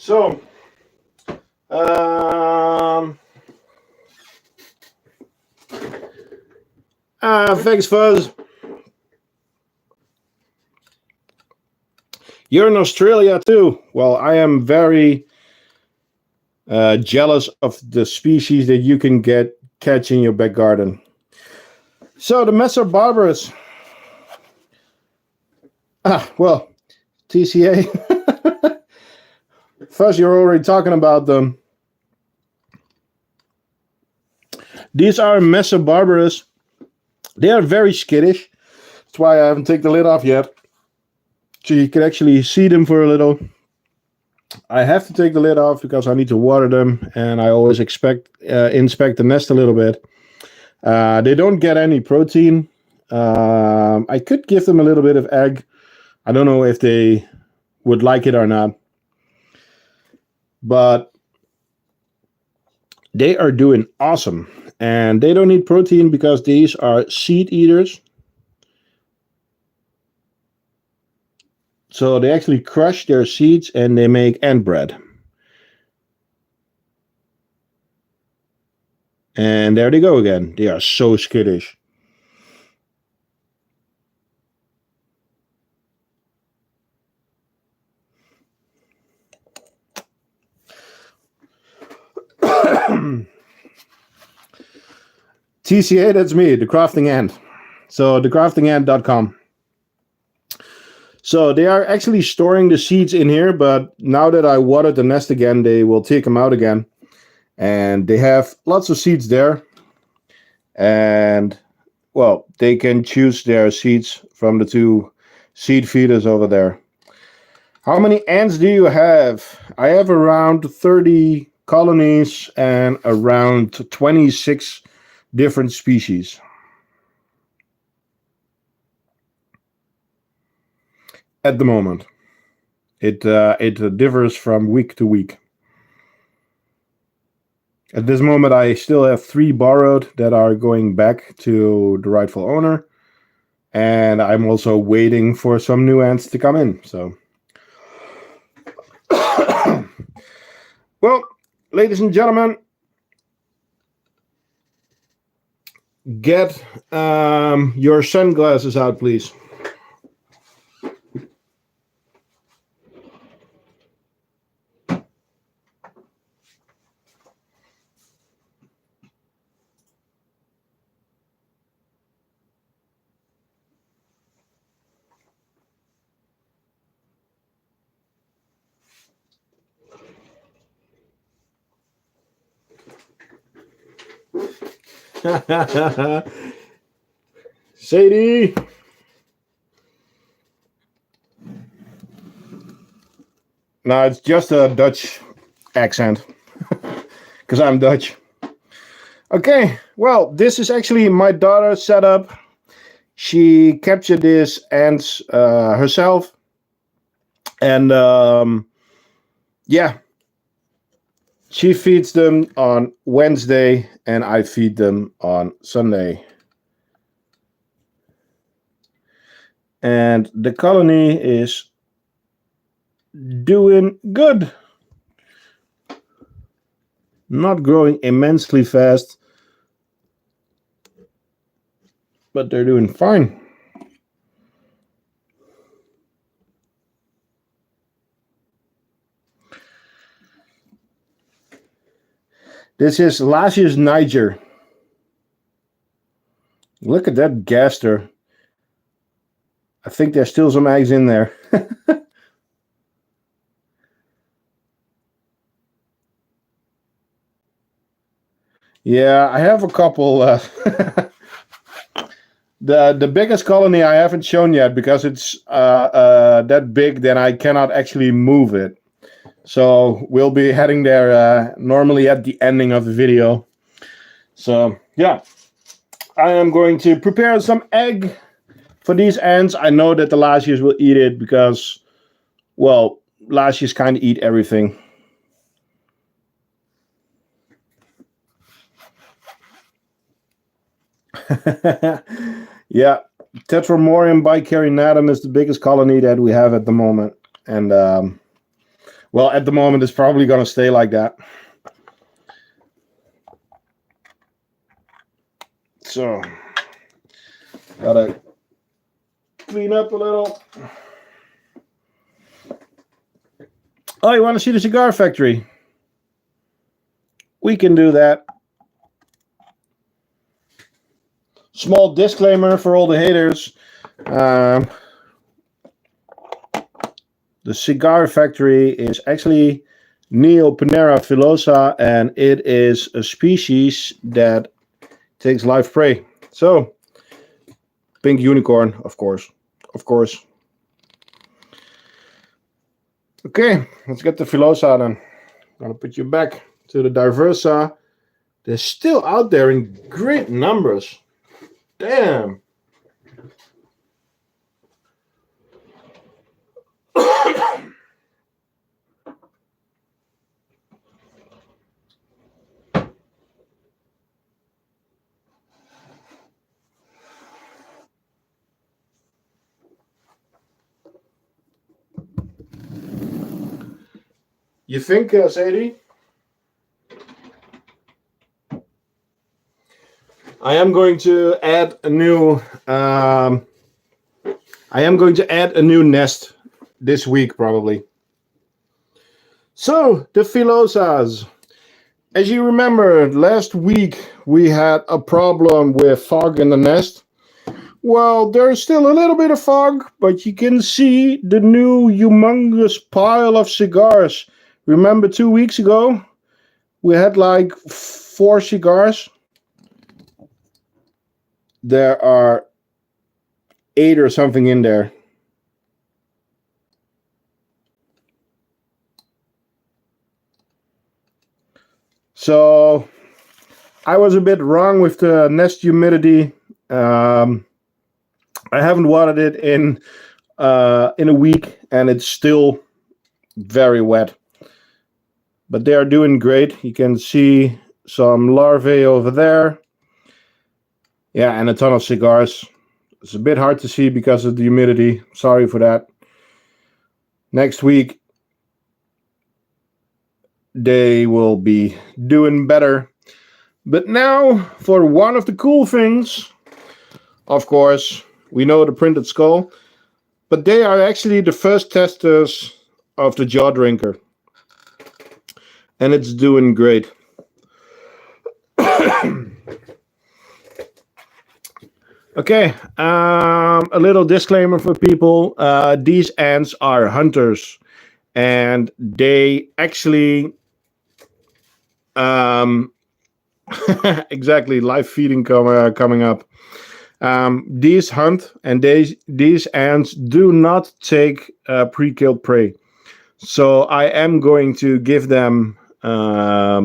Speaker 1: So, thanks, Fuzz. You're in Australia too. Well, I am very jealous of the species that you can catch in your back garden. So the Messor barbarus. Well, TCA. First, you're already talking about them. These are Messor barbarus. They are very skittish. That's why I haven't taken the lid off yet. So you can actually see them for a little. I have to take the lid off because I need to water them, and I always inspect the nest a little bit. They don't get any protein. I could give them a little bit of egg. I don't know if they would like it or not. But they are doing awesome. And they don't need protein because these are seed eaters. So they actually crush their seeds and they make ant bread. And there they go again. They are so skittish. TCA, that's me, the crafting ant. So thecraftingant.com. So they are actually storing the seeds in here, but now that I watered the nest again, they will take them out again. And they have lots of seeds there. And, well, they can choose their seeds from the 2 seed feeders over there. How many ants do you have? I have around 30 colonies and around 26 different species. At the moment. It differs from week to week. At this moment, I still have 3 borrowed that are going back to the rightful owner. And I'm also waiting for some new ants to come in. So, well, ladies and gentlemen, get your sunglasses out, please. Sadie. No, it's just a Dutch accent because I'm Dutch. Okay, well, this is actually my daughter's setup. She captured this ants herself. And yeah, she feeds them on Wednesday and I feed them on Sunday. And the colony is doing good. Not growing immensely fast, but they're doing fine. This is Lasius Niger. Look at that gaster. I think there's still some eggs in there. Yeah, I have a couple. The biggest colony I haven't shown yet because it's that big, then I cannot actually move it. So we'll be heading there normally at the ending of the video. So yeah, I am going to prepare some egg for these ants. I know that the Lasius will eat it because, well, Lasius kind of eat everything. Yeah, Tetramorium by Carebara is the biggest colony that we have at the moment. And Well, at the moment, it's probably going to stay like that. So, gotta clean up a little. Oh, you want to see the cigar factory? We can do that. Small disclaimer for all the haters. The cigar factory is actually Neopanera filosa, and it is a species that takes live prey. So, pink unicorn, of course. Of course. Okay, let's get the filosa then. I'm gonna put you back to the diversa. They're still out there in great numbers. Damn. You think, Sadie? I am going to add a new. I am going to add a new nest this week, probably. So the filosas. As you remember, last week we had a problem with fog in the nest. Well, there's still a little bit of fog, but you can see the new humongous pile of cigars. Remember 2 weeks ago? We had like 4 cigars. There are 8 or something in there. So I was a bit wrong with the nest humidity. I haven't watered it in a week, and it's still very wet. But they are doing great. You can see some larvae over there. Yeah, and a ton of cigars. It's a bit hard to see because of the humidity. Sorry for that. Next week, they will be doing better. But now, for one of the cool things, of course, we know the printed skull, but they are actually the first testers of the jaw drinker. And it's doing great. Okay, a little disclaimer for people. These ants are hunters, and they actually exactly live feeding coming up. These hunt, and these ants do not take pre-killed prey. So I am going to give them a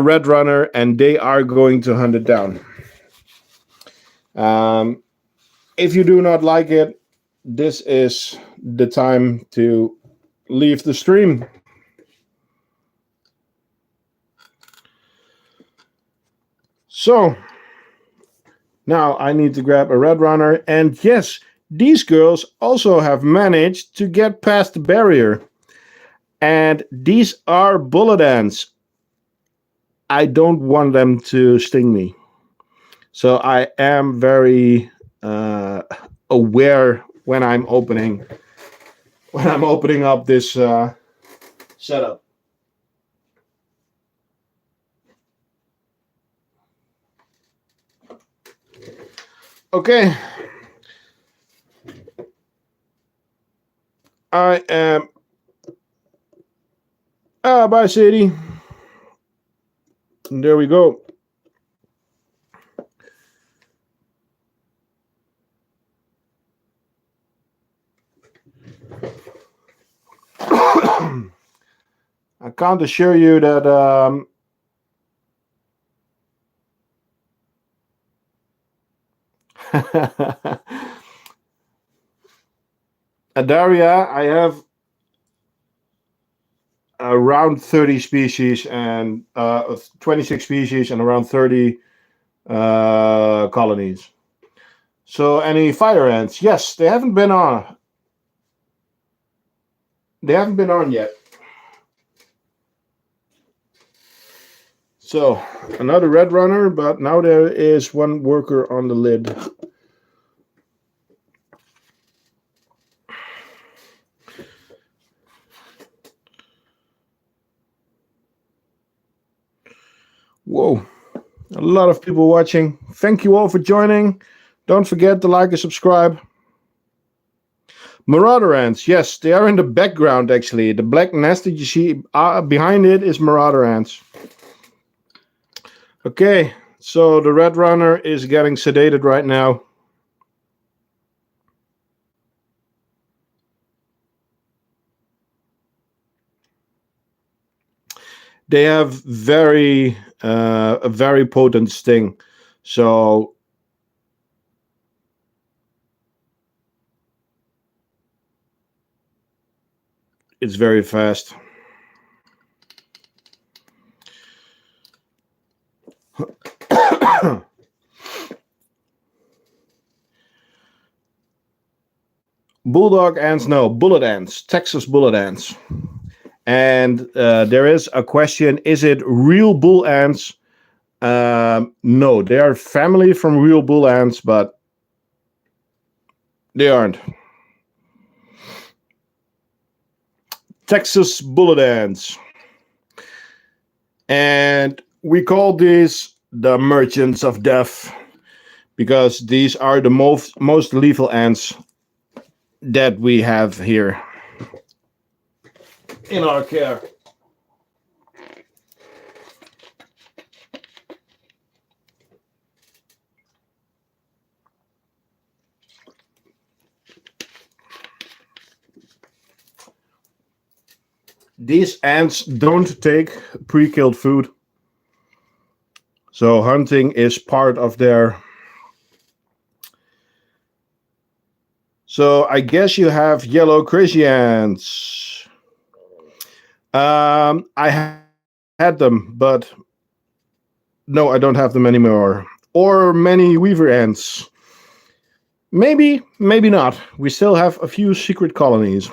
Speaker 1: red runner, and they are going to hunt it down. If you do not like it, this is the time to leave the stream. So now I need to grab a red runner, and yes, these girls also have managed to get past the barrier. And these are bullet ants. I don't want them to sting me. So I am very aware when I'm opening up this setup. Okay. I am. Bye, Sadie. And there we go. I can't assure you that Adaria, I have around 30 species and 26 species and around 30 colonies. So any fire ants? Yes, they haven't been on. They haven't been on yet. So, another red runner, but now there is one worker on the lid. Whoa, a lot of people watching. Thank you all for joining. Don't forget to like and subscribe. Marauder ants, yes, they are in the background actually. The black nest that you see behind it is marauder ants. Okay, so the red runner is getting sedated right now. They have a very potent sting, so it's very fast. Bulldog ants, no, bullet ants, Texas bullet ants. And there is a question, is it real bull ants? No, they are family from real bull ants, but they aren't. Texas bullet ants. And we call these the merchants of death because these are the most lethal ants that we have here in our care. These ants don't take pre-killed food. So hunting is part of their... So I guess you have yellow crazy ants. I had them, but no, I don't have them anymore. Or many weaver ants. Maybe, maybe not. We still have a few secret colonies.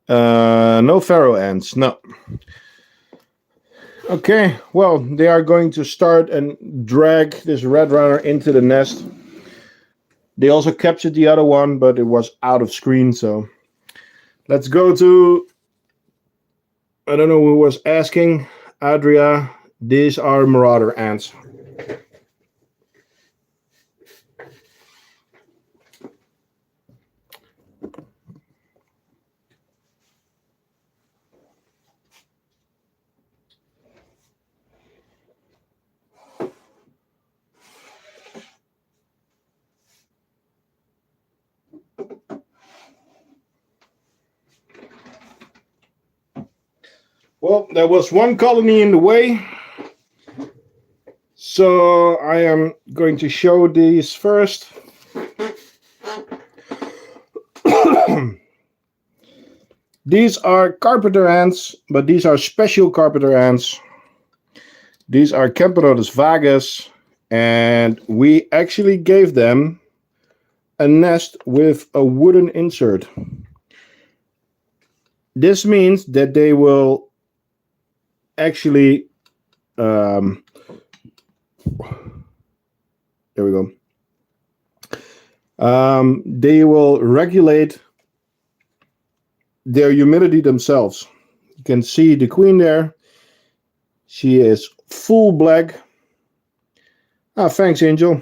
Speaker 1: No pharaoh ants, no. Okay, well, they are going to start and drag this red runner into the nest. They also captured the other one, but it was out of screen, so let's go to, I don't know who was asking, Adria. These are marauder ants. Well, there was one colony in the way, so I am going to show these first. These are carpenter ants, but these are special carpenter ants. These are Camponotus vagus, and we actually gave them a nest with a wooden insert. This means that they will actually, there we go. They will regulate their humidity themselves. You can see the queen there. She is full black. Ah, thanks, Angel.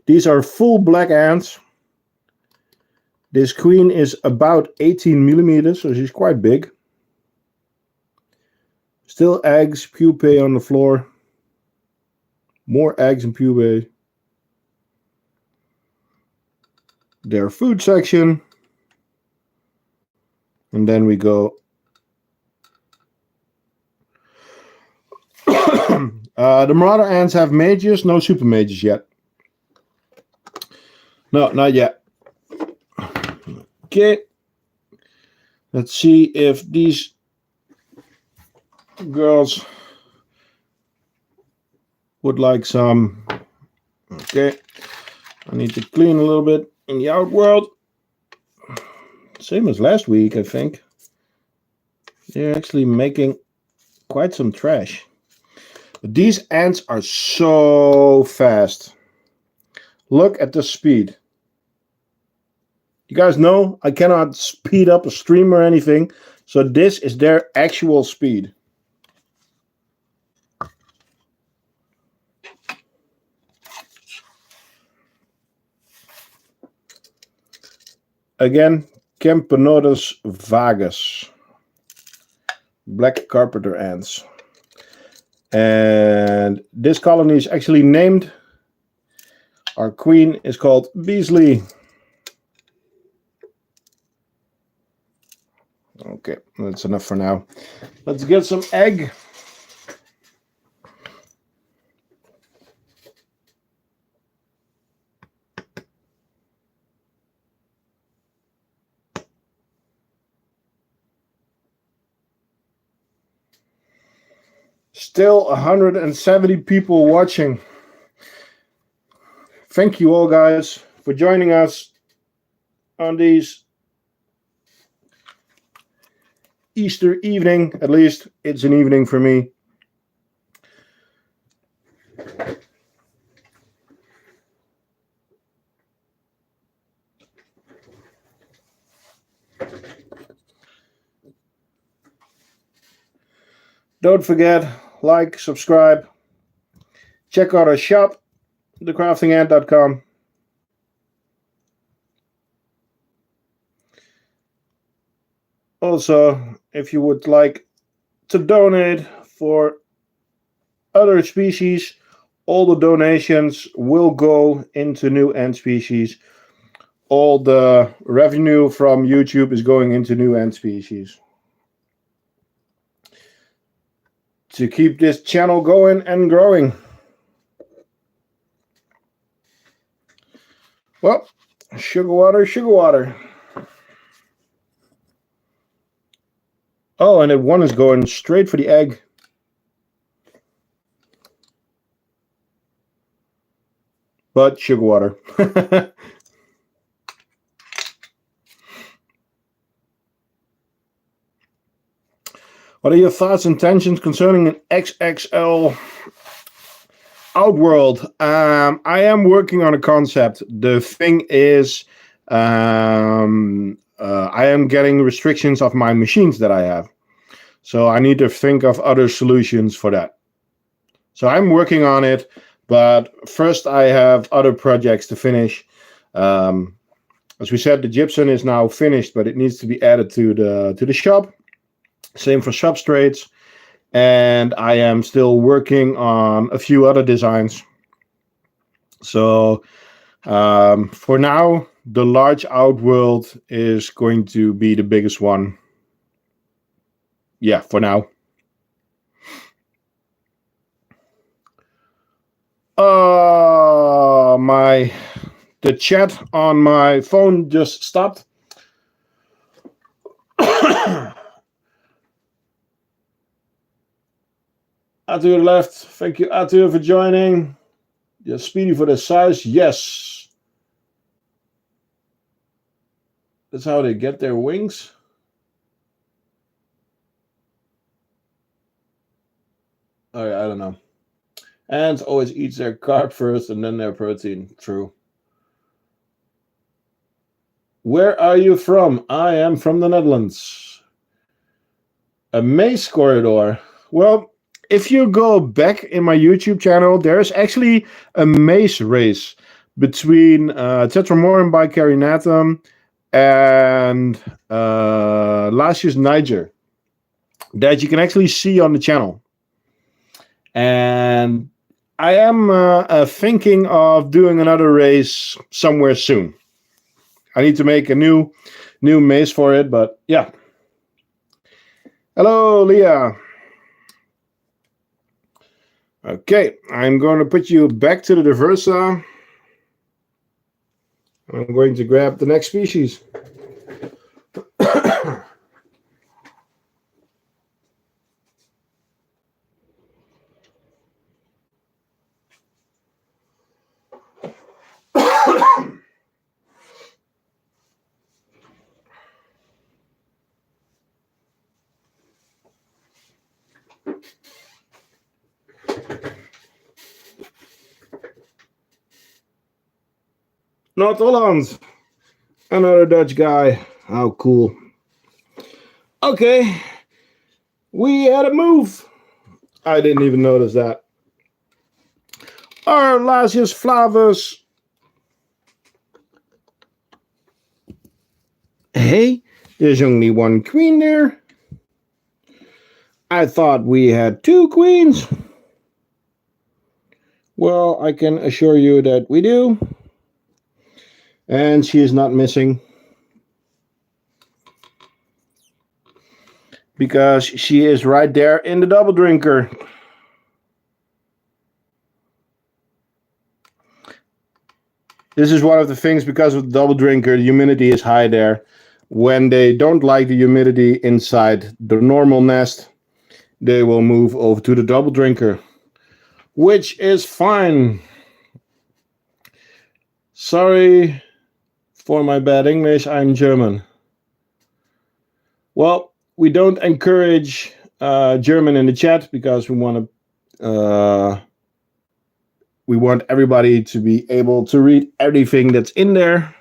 Speaker 1: These are full black ants. This queen is about 18 millimeters, so she's quite big. Still eggs, pupae on the floor. More eggs and pupae. Their food section. And then we go. The marauder ants have majors, no super majors yet. No, not yet. Okay. Let's see if these girls would like some. Okay. I need to clean a little bit. in the outworld. Same as last week, I think. They're actually making quite some trash. But these ants are so fast. Look at the speed. You guys know I cannot speed up a stream or anything. So this is their actual speed. Again, Camponotus vagus. Black carpenter ants. And this colony is actually named. Our queen is called Beasley. Okay, that's enough for now. Let's get some egg. Still 170 people watching. Thank you all, guys, for joining us on these Easter evening. At least it's an evening for me. Don't forget, like, subscribe, check out our shop, thecraftingant.com. Also, if you would like to donate for other species, all the donations will go into new ant species. All the revenue from YouTube is going into new ant species. To keep this channel going and growing. Well, sugar water, sugar water. Oh, and that one is going straight for the egg. But sugar water. What are your thoughts and intentions concerning an XXL Outworld? I am working on a concept. The thing is, I am getting restrictions of my machines that I have. So I need to think of other solutions for that. So I'm working on it, but first I have other projects to finish. As we said, the gypsum is now finished, but it needs to be added to the shop. Same for substrates. And I am still working on a few other designs. So for now, the large outworld is going to be the biggest one. Yeah, for now. The chat on my phone just stopped. Arthur left. Thank you, Arthur, for joining. You're speedy for the size. Yes. That's how they get their wings. Oh, yeah, I don't know. Ants always eats their carb first and then their protein. True. Where are you from? I am from the Netherlands. A maze corridor. Well, if you go back in my YouTube channel, there's actually a maze race between Tetramorium by Carebara and Lasius Niger that you can actually see on the channel. And I am thinking of doing another race somewhere soon. I need to make a new maze for it, but yeah. Hello, Leah. Okay, I'm going to put you back to the Diversa. I'm going to grab the next species. North Holland. Another Dutch guy. How cool. Okay. We had a move. I didn't even notice that. Our Lasius flavus. Hey, there's only one queen there. I thought we had two queens. Well, I can assure you that we do. And she is not missing. Because she is right there in the double drinker. This is one of the things, because of the double drinker, the humidity is high there. When they don't like the humidity inside the normal nest, they will move over to the double drinker, which is fine. Sorry for my bad English, I'm German. Well, we don't encourage German in the chat because we want everybody to be able to read everything that's in there.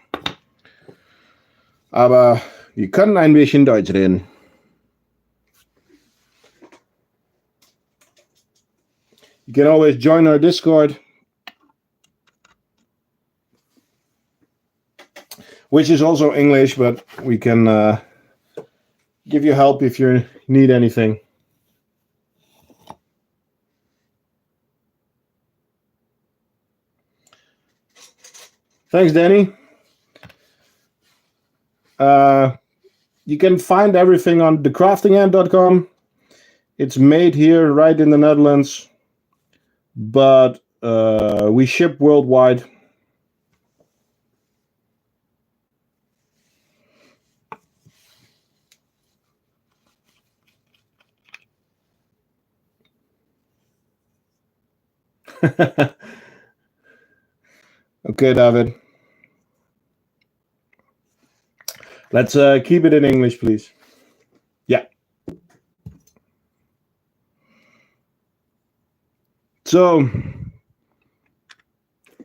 Speaker 1: Aber wir können ein bisschen Deutsch reden. You can always join our Discord, which is also English, but we can give you help if you need anything. Thanks, Danny. You can find everything on thecraftingant.com. It's made here right in the Netherlands, but we ship worldwide. Okay, David. Let's keep it in English, please. Yeah. So,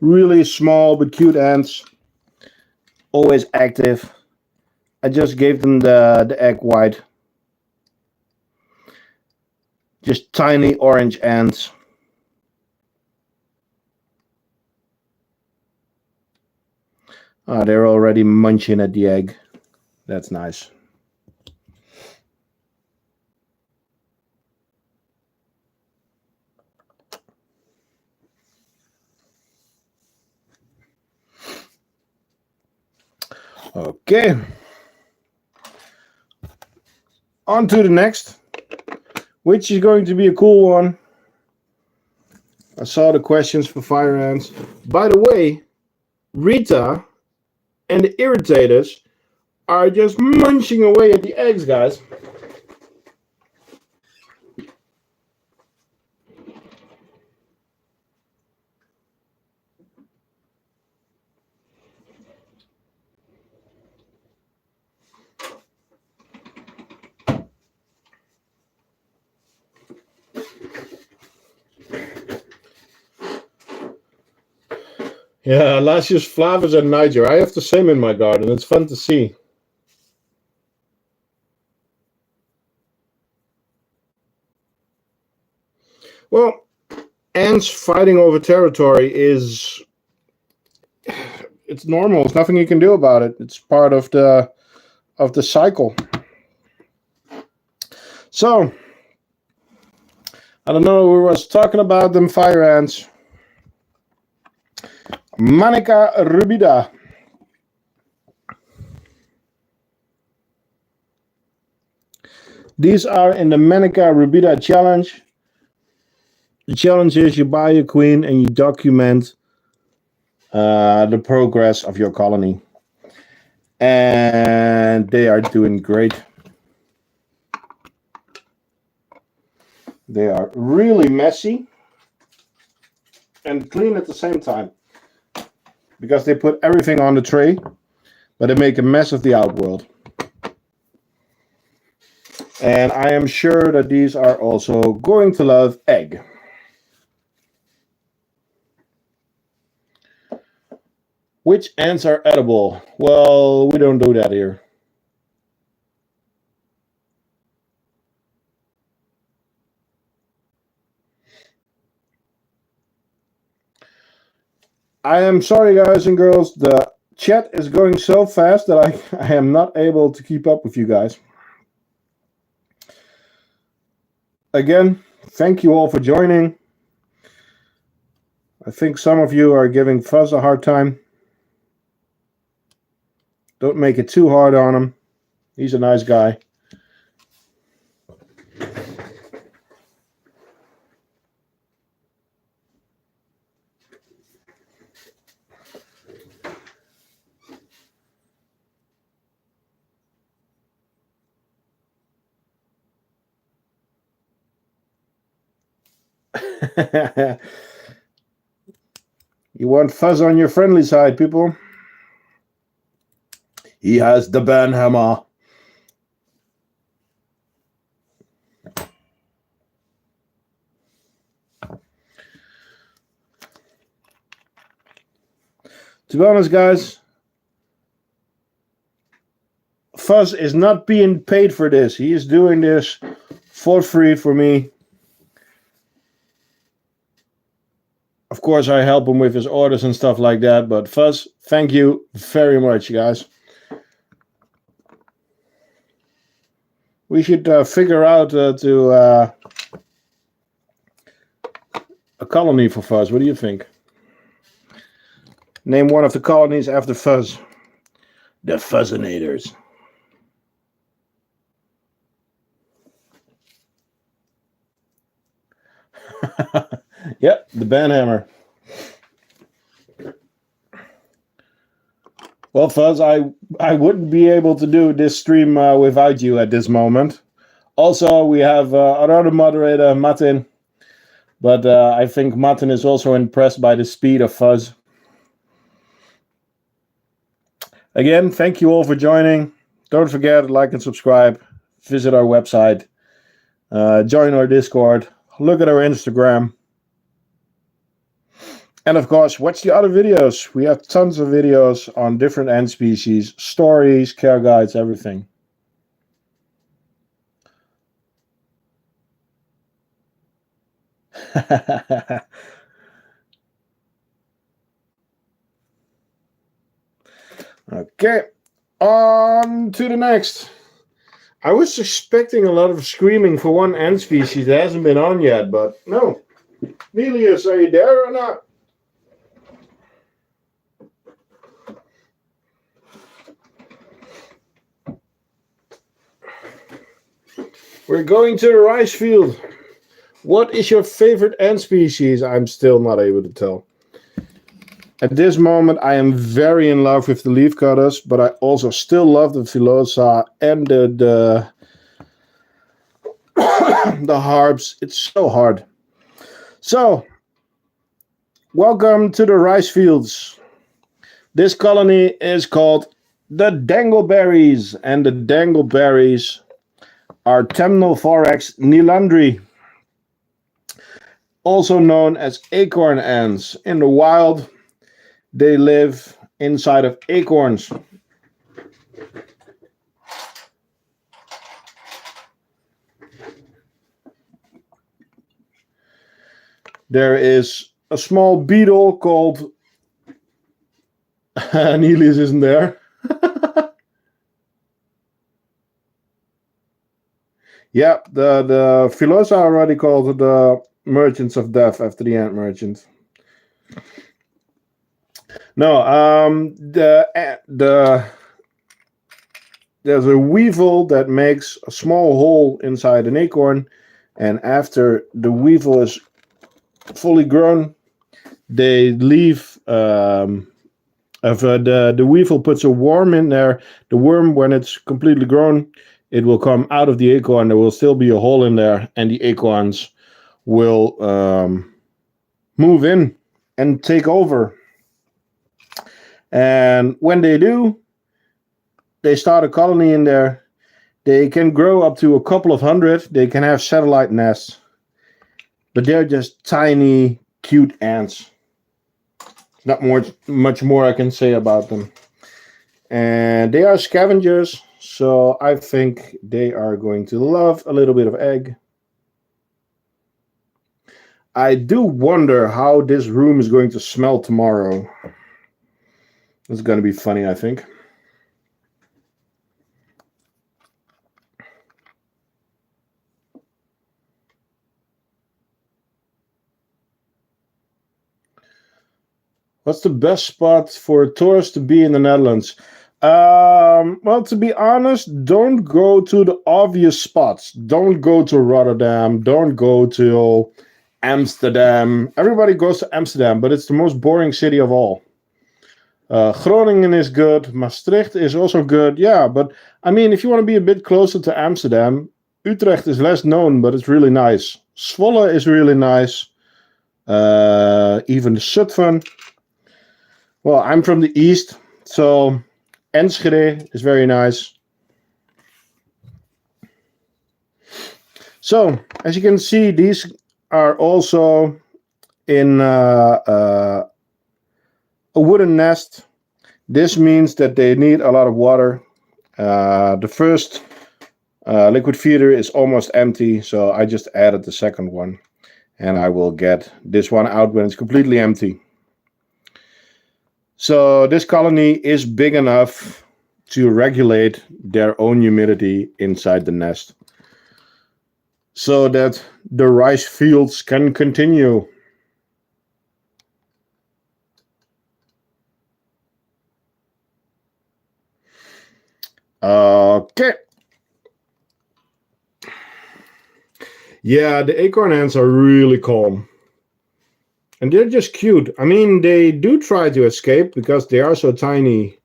Speaker 1: really small but cute ants. Always active. I just gave them the egg white. Just tiny orange ants. They're already munching at the egg. That's nice. Okay. On to the next, which is going to be a cool one. I saw the questions for fire ants. By the way, Rita and the irritators are just munching away at the eggs, guys. Yeah, Lasius flavus and Niger. I have the same in my garden. It's fun to see. Well, ants fighting over territory is... it's normal. There's nothing you can do about it. It's part of the cycle. So, I don't know who was talking about them fire ants. Manica rubida. These are in the Manica rubida challenge. The challenge is you buy a queen and you document the progress of your colony. And they are doing great. They are really messy and clean at the same time. Because they put everything on the tray, but they make a mess of the outworld. And I am sure that these are also going to love egg. Which ants are edible? Well, we don't do that here. I am sorry, guys and girls. The chat is going so fast that I am not able to keep up with you guys. Again, thank you all for joining. I think some of you are giving Fuzz a hard time. Don't make it too hard on him. He's a nice guy. You want Fuzz on your friendly side, people. He has the banhammer. To be honest, guys, Fuzz is not being paid for this. He is doing this for free for me. Of course, I help him with his orders and stuff like that. But Fuzz, thank you very much, guys. We should figure out a colony for Fuzz. What do you think? Name one of the colonies after Fuzz. The Fuzzinators. Yep, the banhammer. Well, Fuzz, I wouldn't be able to do this stream without you at this moment. Also, we have another moderator, Martin. But I think Martin is also impressed by the speed of Fuzz. Again, thank you all for joining. Don't forget to like and subscribe. Visit our website. Join our Discord. Look at our Instagram. And of course, watch the other videos. We have tons of videos on different ant species, stories, care guides, everything. Okay, on to the next. I was expecting a lot of screaming for one ant species that hasn't been on yet, but no. Nelius, are you there or not? We're going to the rice field. What is your favorite ant species? I'm still not able to tell. At this moment, I am very in love with the leafcutters, but I also still love the Filosa and the harbs. It's so hard. So, welcome to the rice fields. This colony is called the dangleberries, and the dangleberries are Temnothorax nilandri, also known as acorn ants. In the wild, they live inside of acorns. There is a small beetle called Nelius isn't there. Yep, the Filosa already called the Merchants of Death after the ant merchant. No, there's a weevil that makes a small hole inside an acorn, and after the weevil is fully grown, they leave. The weevil puts a worm in there. The worm, when it's completely grown, it will come out of the acorn. There will still be a hole in there, and the acorns will move in and take over. And when they do, they start a colony in there. They can grow up to a couple of hundred. They can have satellite nests. But they're just tiny, cute ants. Not much more I can say about them. And they are scavengers, so I think they are going to love a little bit of egg. I do wonder how this room is going to smell tomorrow. It's going to be funny, I think. What's the best spot for tourists to be in the Netherlands? Well, to be honest, don't go to the obvious spots. Don't go to Rotterdam. Don't go to Amsterdam. Everybody goes to Amsterdam, but it's the most boring city of all. Groningen is good. Maastricht is also good. Yeah, but I mean, if you want to be a bit closer to Amsterdam, Utrecht is less known, but it's really nice. Zwolle is really nice. Even Zutphen. Well, I'm from the east, so Enschede is very nice. So, as you can see, these are also in a wooden nest. This means that they need a lot of water. The first liquid feeder is almost empty, so I just added the second one. And I will get this one out when it's completely empty. So this colony is big enough to regulate their own humidity inside the nest, so that the rice fields can continue. Okay. Yeah, the acorn ants are really calm. And they're just cute. I mean, they do try to escape because they are so tiny.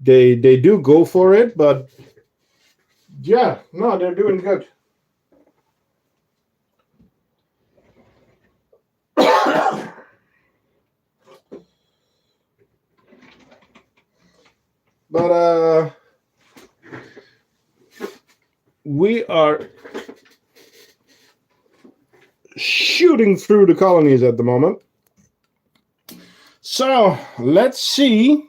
Speaker 1: They do go for it, but yeah, no, they're doing good. But we are shooting through the colonies at the moment. So let's see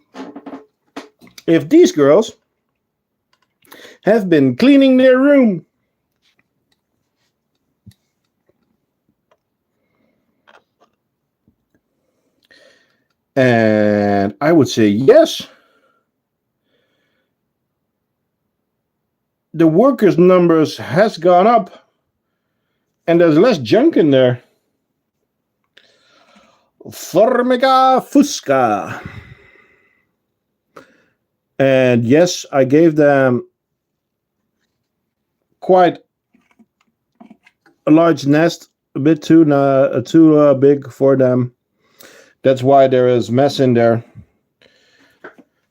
Speaker 1: if these girls have been cleaning their room. And I would say yes. The workers' numbers has gone up. And there's less junk in there. Formica fusca. And yes, I gave them quite a large nest, a bit too big for them. That's why there is mess in there.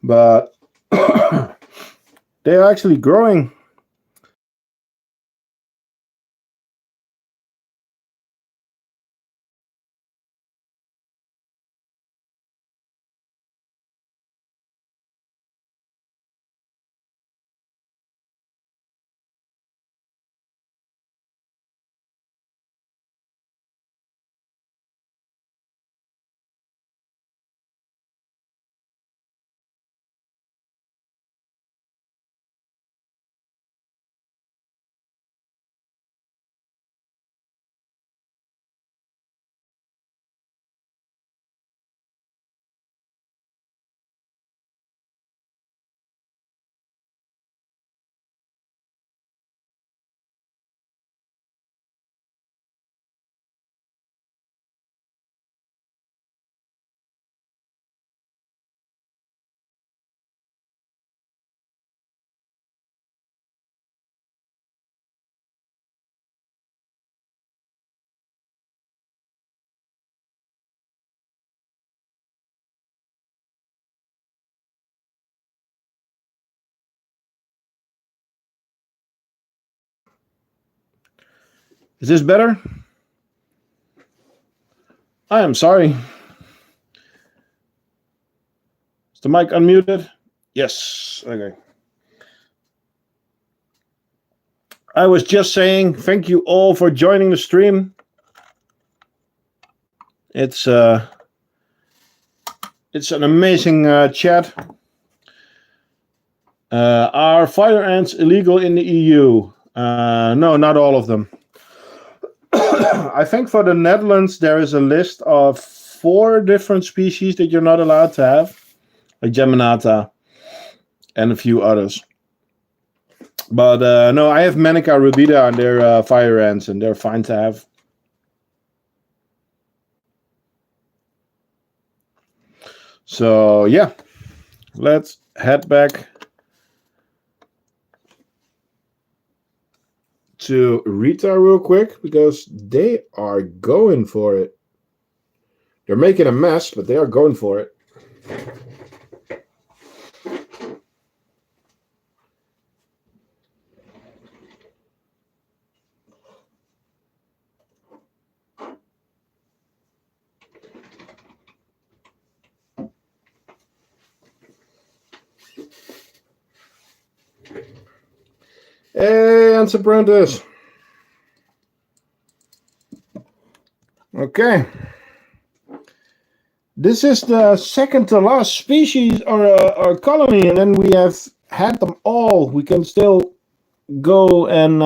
Speaker 1: But they are actually growing. Is this better? I am sorry. Is the mic unmuted? Yes. Okay. I was just saying thank you all for joining the stream. It's It's an amazing chat. Are fire ants illegal in the EU? No, not all of them. I think for the Netherlands there is a list of 4 different species that you're not allowed to have, like Geminata and a few others. But no, I have Manica rubida and they're fire ants and they're fine to have. So yeah, let's head back to Rita real quick because they are going for it. They're making a mess, but they are going for it. Hey, Apprentice. Okay. This is the second to last species or colony, and then we have had them all. We can still go and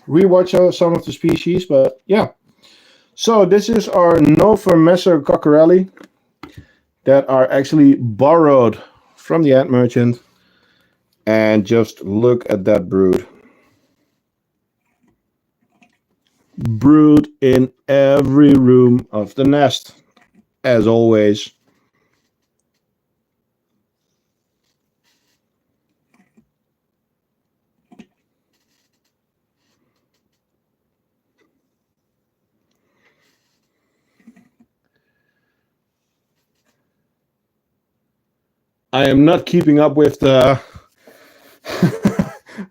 Speaker 1: rewatch some of the species, but yeah. So this is our Messor cockarelli that are actually borrowed from the ant merchant. And just look at that brood. Brood in every room of the nest, as always. I am not keeping up with the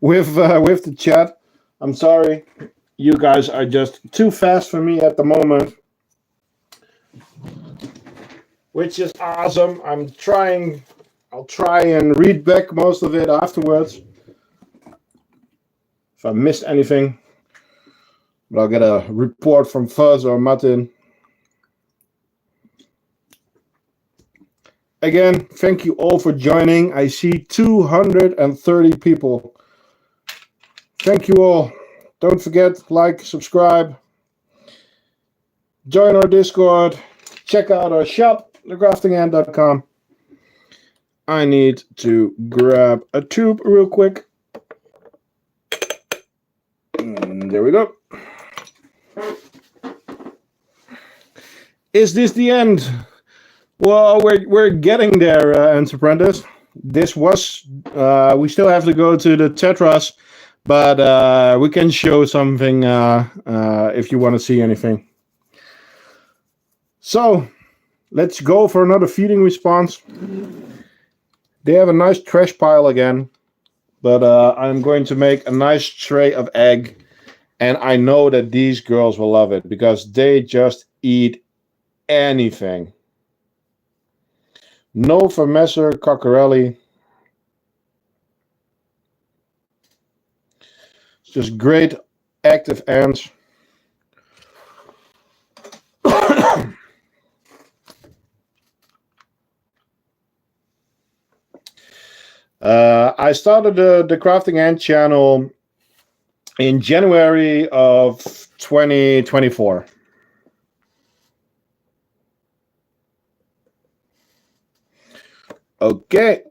Speaker 1: with the chat. I'm sorry. You guys are just too fast for me at the moment. Which is awesome. I'll try and read back most of it afterwards. If I missed anything. But I'll get a report from Fuzz or Martin. Again, thank you all for joining. I see 230 people. Thank you all. Don't forget, like, subscribe. Join our Discord. Check out our shop, thegraftingant.com. I need to grab a tube real quick. And there we go. Is this the end? Well, we're getting there, Apprentice. This was we still have to go to the Tetras, but we can show something if you want to see anything. So let's go for another feeding response. They have a nice trash pile again, but I'm going to make a nice tray of egg, and I know that these girls will love it because they just eat anything. No for Messor cockarelli. It's just great active ants. I started the Crafting Ant channel in January of 2024. Okay.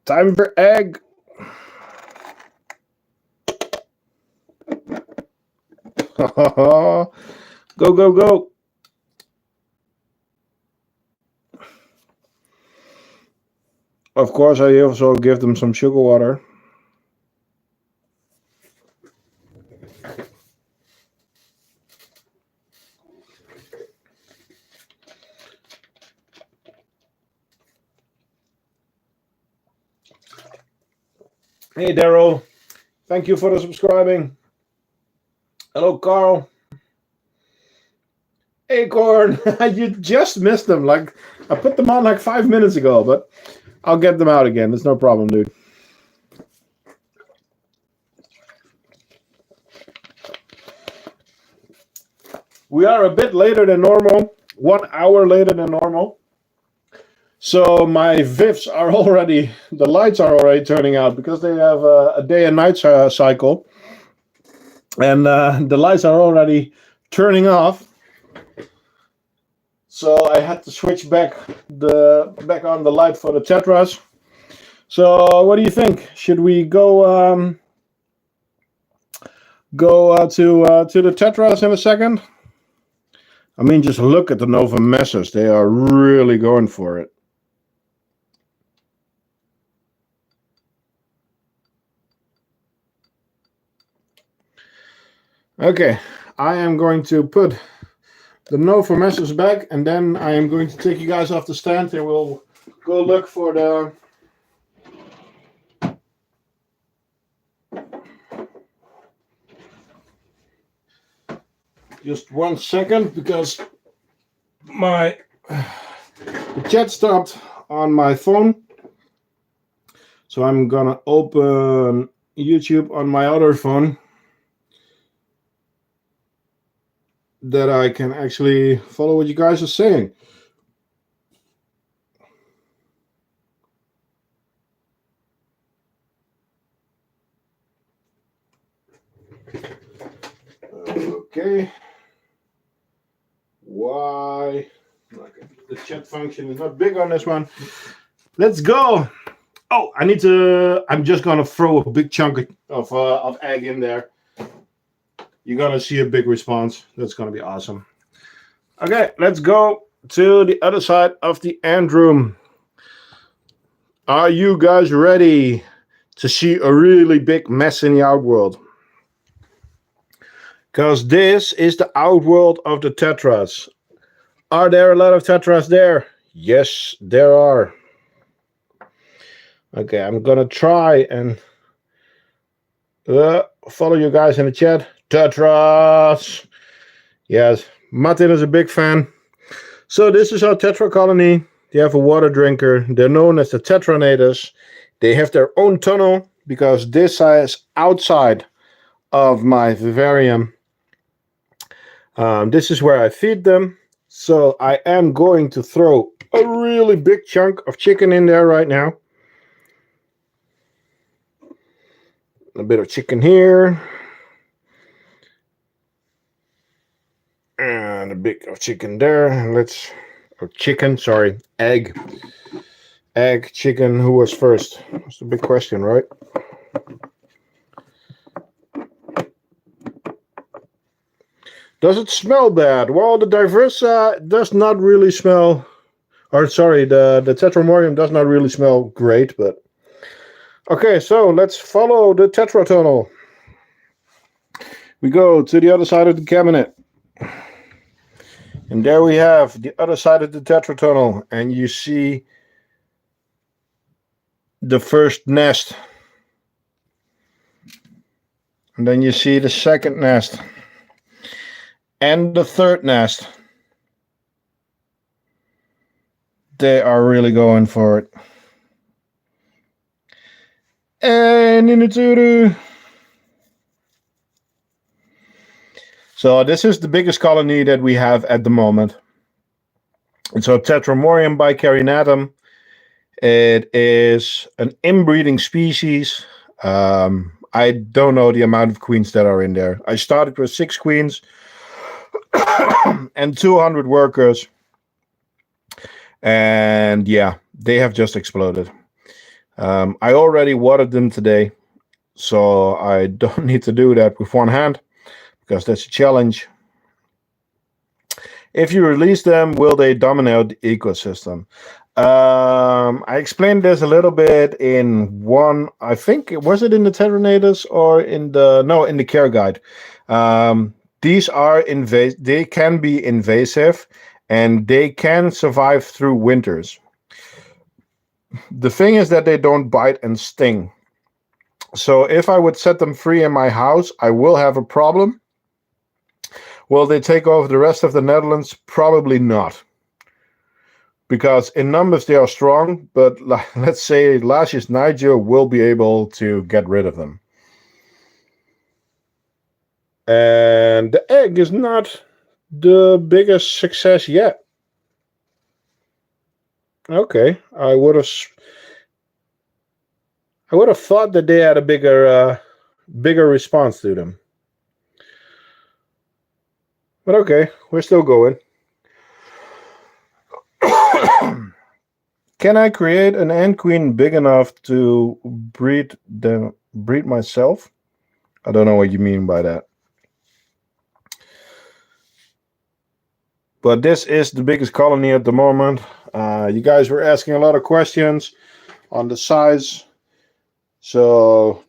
Speaker 1: Time for egg. Go, go, go. Of course, I also give them some sugar water. Hey, Daryl. Thank you for the subscribing. Hello, Carl. Acorn. You just missed them. Like, I put them on like 5 minutes ago, but I'll get them out again. There's no problem, dude. we are a bit later than normal, 1 hour later than normal. So my VIFs are already, the lights are already turning out because they have a day and night cycle. And the lights are already turning off. So I had to switch back on the light for the Tetras. So what do you think? Should we go to the Tetras in a second? I mean, just look at the Nova Messors. They are really going for it. Okay, I am going to put the Nova Messors back, and then I am going to take you guys off the stand, and we'll go look for the... Just 1 second, because the chat stopped on my phone. So I'm gonna open YouTube on my other phone, that I can actually follow what you guys are saying. Okay. Why? The chat function is not big on this one. Let's go. Oh, I'm just gonna throw a big chunk of egg in there. You're gonna see a big response. That's gonna be awesome. Okay, let's go to the other side of the end room. Are you guys ready to see a really big mess in the outworld? Because this is the outworld of the Tetras. Are there a lot of Tetras there? Yes, there are. Okay, I'm gonna try and follow you guys in the chat. Tetras! Yes, Martin is a big fan. So this is our Tetra colony. They have a water drinker. They're known as the Tetranators. They have their own tunnel, because this is outside of my vivarium. This is where I feed them. So I am going to throw a really big chunk of chicken in there right now. A bit of chicken here. And a bit of chicken there. Egg. Egg, chicken, who was first? That's the big question, right? Does it smell bad? Well, the Diversa does not really smell, the Tetramorium does not really smell great, but... Okay, so let's follow the Tetra tunnel. We go to the other side of the cabinet. And there we have the other side of the Tetra tunnel, and you see the first nest. And then you see the second nest. And the third nest. They are really going for it. And in the tutu. So this is the biggest colony that we have at the moment. It's a Tetramorium bicarinatum. It is an inbreeding species. I don't know the amount of queens that are in there. I started with 6 queens. And 200 workers, and yeah, they have just exploded. I already watered them today, so I don't need to do that with one hand, because that's a challenge. If you release them, will they dominate the ecosystem? I explained this a little bit in one, I think, was it in the Terranators or in the care guide? These are they can be invasive, and they can survive through winters. The thing is that they don't bite and sting. So if I would set them free in my house, I will have a problem. Will they take over the rest of the Netherlands? Probably not. Because in numbers they are strong, but let's say Lasius Niger will be able to get rid of them. And the egg is not The biggest success yet. Okay, I would have thought that they had a bigger response to them. But okay, we're still going. Can I create an ant queen big enough to breed myself? I don't know what you mean by that. But this is the biggest colony at the moment. You guys were asking a lot of questions on the size. So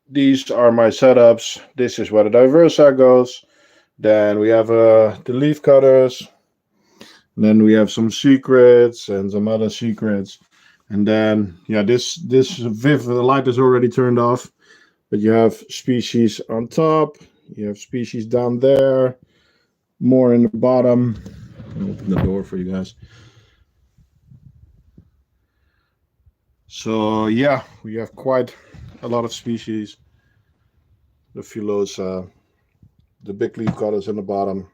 Speaker 1: these are my setups. This is where the Diversa goes. Then we have the leaf cutters. Then we have some secrets and some other secrets. And then, yeah, this Viv, the light is already turned off. But you have species on top. You have species down there. More in the bottom. I'll open the door for you guys. So, yeah, we have quite a lot of species. The Filosa, the big leaf cutters in the bottom.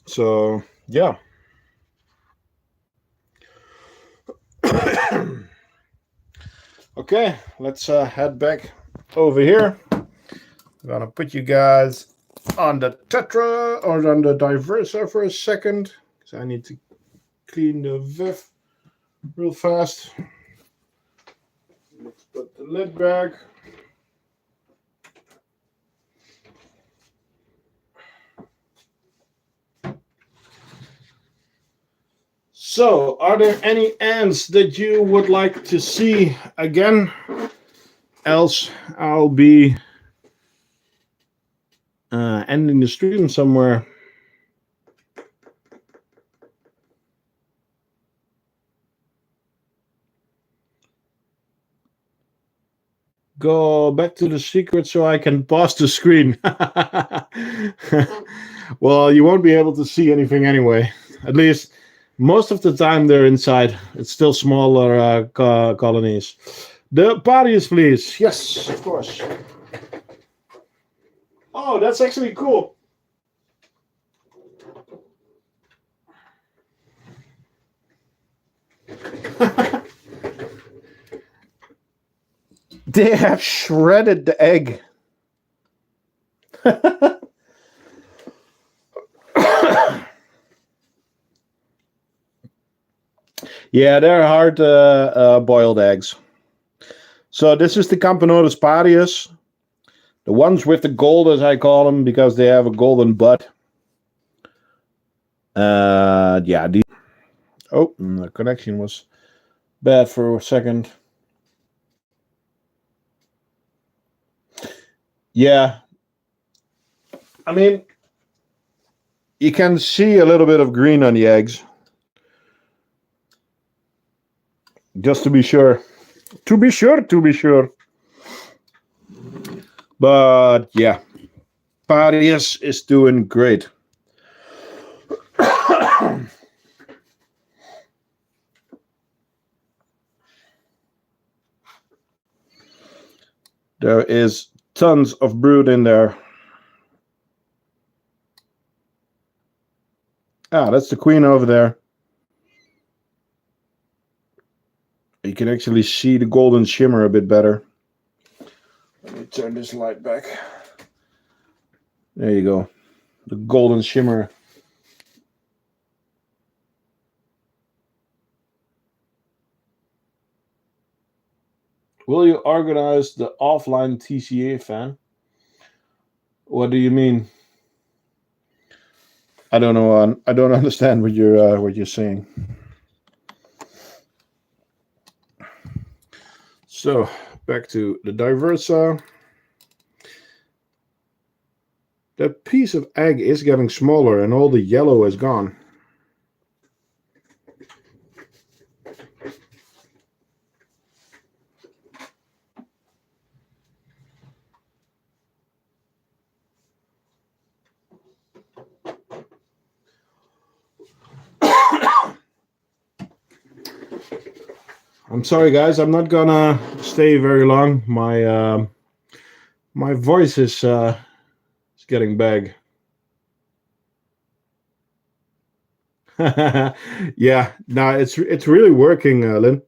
Speaker 1: So, yeah. Okay, let's head back over here. I'm gonna put you guys on the Tetra or on the Diversa for a second, because I need to clean the Viv real fast. Let's put the lid back. So, are there any ants that you would like to see again? Else, I'll be ending the stream somewhere. Go back to the secret so I can pause the screen. Well, you won't be able to see anything anyway. At least most of the time they're inside. It's still smaller colonies. The Parius, please. Yes, of course. Oh, that's actually cool. They have shredded the egg. Yeah, they're hard boiled eggs. So this is the Camponotus Parius. The ones with the gold, as I call them, because they have a golden butt. Yeah. The connection was bad for a second. Yeah. I mean, you can see a little bit of green on the eggs. Just to be sure. To be sure. But yeah, Parius is doing great. There is tons of brood in there. Ah, that's the queen over there. You can actually see the golden shimmer a bit better. Let me turn this light back. There you go. The golden shimmer. Will you organize the offline TCA fan? What do you mean? I don't know. I don't understand what you're saying. So back to the Diversa. That piece of egg is getting smaller, and all the yellow is gone. I'm sorry, guys. I'm not gonna stay very long. My voice is It's getting big. Yeah, no, it's really working, Lynn.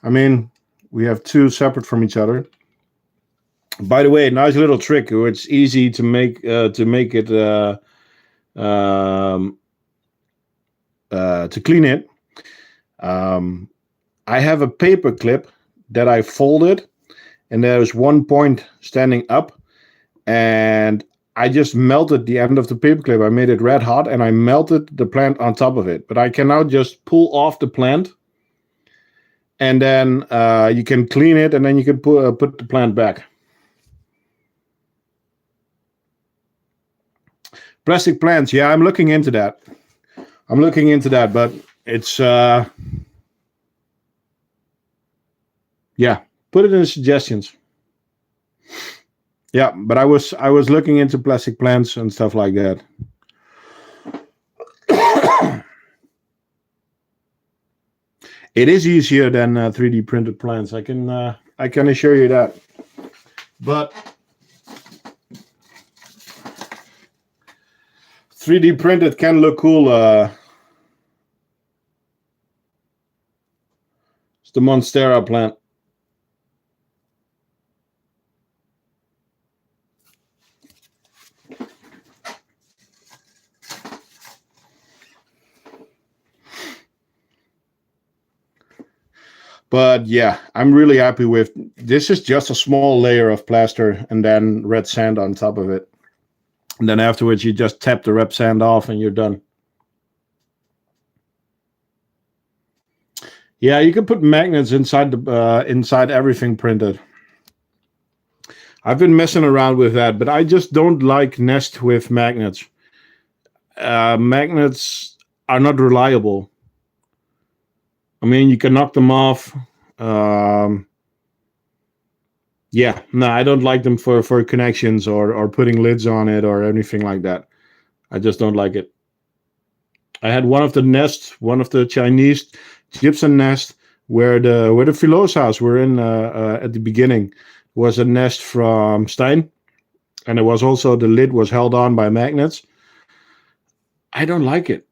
Speaker 1: I mean, we have two separate from each other. By the way, nice little trick. It's easy to make it to clean it. I have a paper clip that I folded, and there's one point standing up, and I just melted the end of the paper clip. I made it red hot, and I melted the plant on top of it. But I can now just pull off the plant, and then you can clean it, and then you can put the plant back. Plastic plants, yeah, I'm looking into that. But it's yeah, put it in the suggestions. Yeah, but I was looking into plastic plants and stuff like that. It is easier than 3D printed plants. I can assure you that. But 3D printed can look cool. It's the Monstera plant. But yeah, I'm really happy with this. Is just a small layer of plaster and then red sand on top of it. And then afterwards, you just tap the red sand off and you're done. Yeah, you can put magnets inside the inside everything printed. I've been messing around with that, but I just don't like nest with magnets. Magnets are not reliable. I mean, you can knock them off. Yeah, no, I don't like them for connections or putting lids on it or anything like that. I just don't like it. I had one of the Chinese gypsum nests where the Philosas were in at the beginning was a nest from Stein, and it was also the lid was held on by magnets. I don't like it.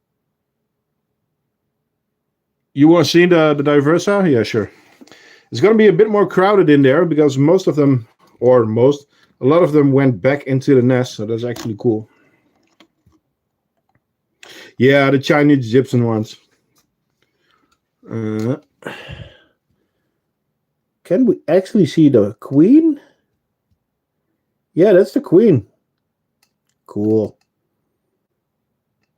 Speaker 1: You want to see the Diversa? Yeah, sure. It's going to be a bit more crowded in there because a lot of them went back into the nest, so that's actually cool. Yeah, the Chinese gypsum ones. Can we actually see the queen? Yeah, that's the queen. Cool.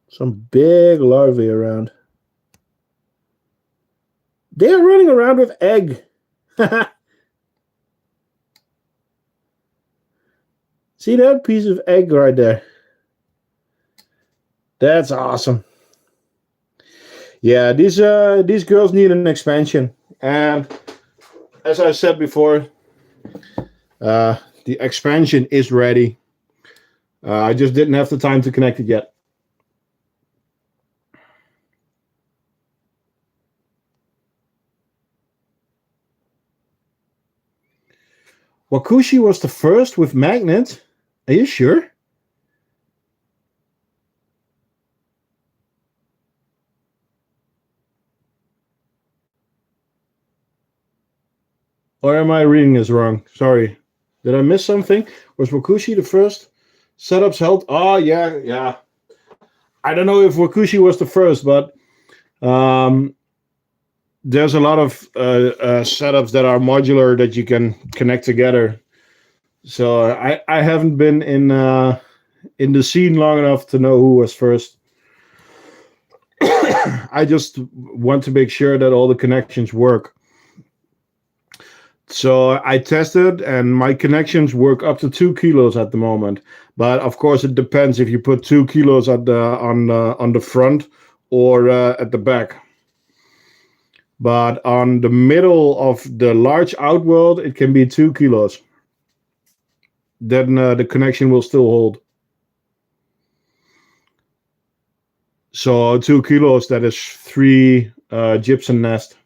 Speaker 1: Some big larvae around. They are running around with egg. See that piece of egg right there? That's awesome. Yeah, these girls need an expansion, and as I said before, the expansion is ready. I just didn't have the time to connect it yet. Wakushi was the first with magnets. Are you sure? Or am I reading this wrong? Sorry. Did I miss something? Was Wakushi the first? Setups held? Oh, yeah. I don't know if Wakushi was the first, but there's a lot of setups that are modular that you can connect together. So I haven't been in the scene long enough to know who was first. I just want to make sure that all the connections work. So I tested, and my connections work up to 2 kilos at the moment. But of course, it depends if you put 2 kilos on the front or at the back. But on the middle of the large outworld, it can be 2 kilos. Then the connection will still hold. So 2 kilos, that is 3 gypsum nest.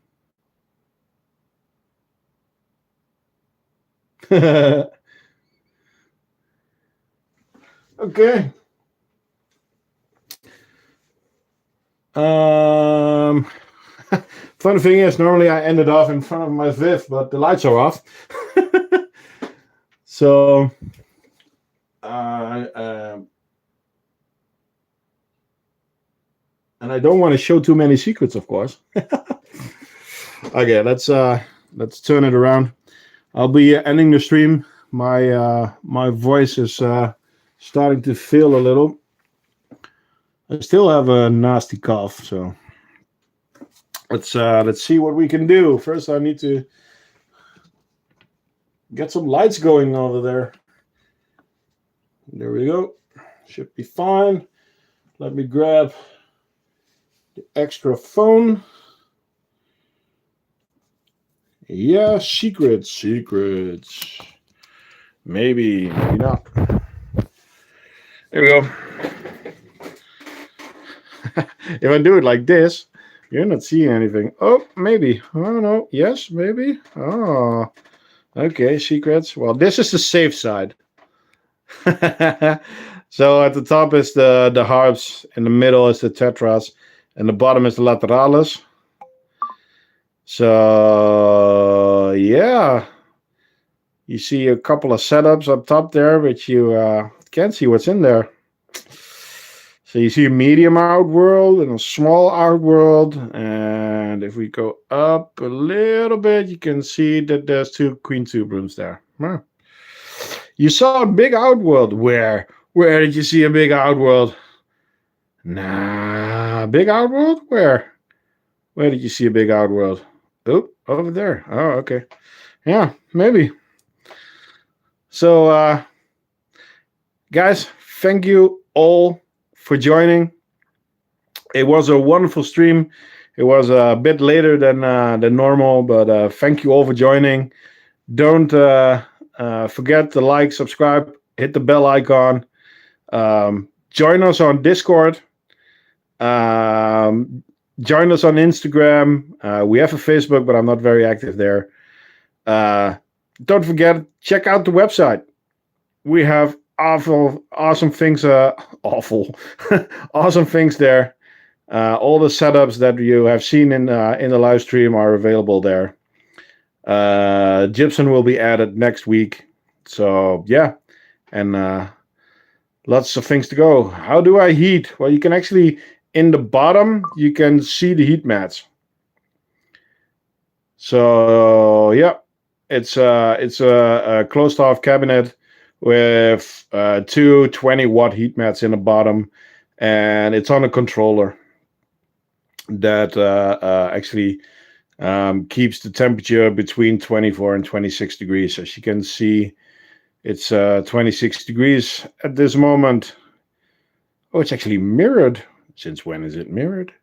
Speaker 1: Okay. Funny thing is, normally I ended off in front of my Viv, but the lights are off. So, and I don't want to show too many secrets, of course. Okay, let's turn it around. I'll be ending the stream. My voice is starting to fail a little. I still have a nasty cough, so let's see what we can do. First, I need to get some lights going over there. There we go. Should be fine. Let me grab the extra phone. Yeah, secrets. Maybe not. There we go. If I do it like this, you're not seeing anything. Oh, maybe. Oh, no. Yes, maybe. Oh, okay. Secrets. Well, this is the safe side. So at the top is the harps, in the middle is the tetras, and the bottom is the lateralis. So yeah, you see a couple of setups up top there, but you can't see what's in there. So you see a medium outworld and a small outworld, and if we go up a little bit, you can see that there's 2 queen tube rooms there. Huh. You saw a big outworld. Where did you see a big outworld? Nah, big outworld? Where did you see a big outworld? Oh, over there. Oh, okay. Yeah, maybe. So, guys, thank you all for joining. It was a wonderful stream. It was a bit later than normal, but thank you all for joining. Don't forget to like, subscribe, hit the bell icon. Join us on Discord. Join us on Instagram. We have a Facebook, but I'm not very active there. Don't forget, check out the website. We have awesome things. Awesome things there. All the setups that you have seen in the live stream are available there. Gypsum will be added next week. So yeah, and lots of things to go. How do I heat? Well, you can actually, in the bottom, you can see the heat mats. So yeah, it's a closed off cabinet with 2 20-watt heat mats in the bottom, and it's on a controller that actually keeps the temperature between 24 and 26 degrees. As you can see, it's 26 degrees at this moment. Oh, it's actually mirrored. Since when is it mirrored?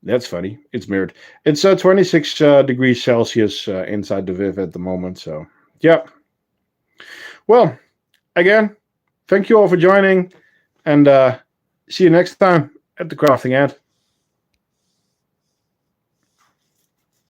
Speaker 1: That's funny. It's mirrored. It's 26 degrees Celsius inside the Viv at the moment. So, yeah. Well, again, thank you all for joining, and see you next time at the crafting end.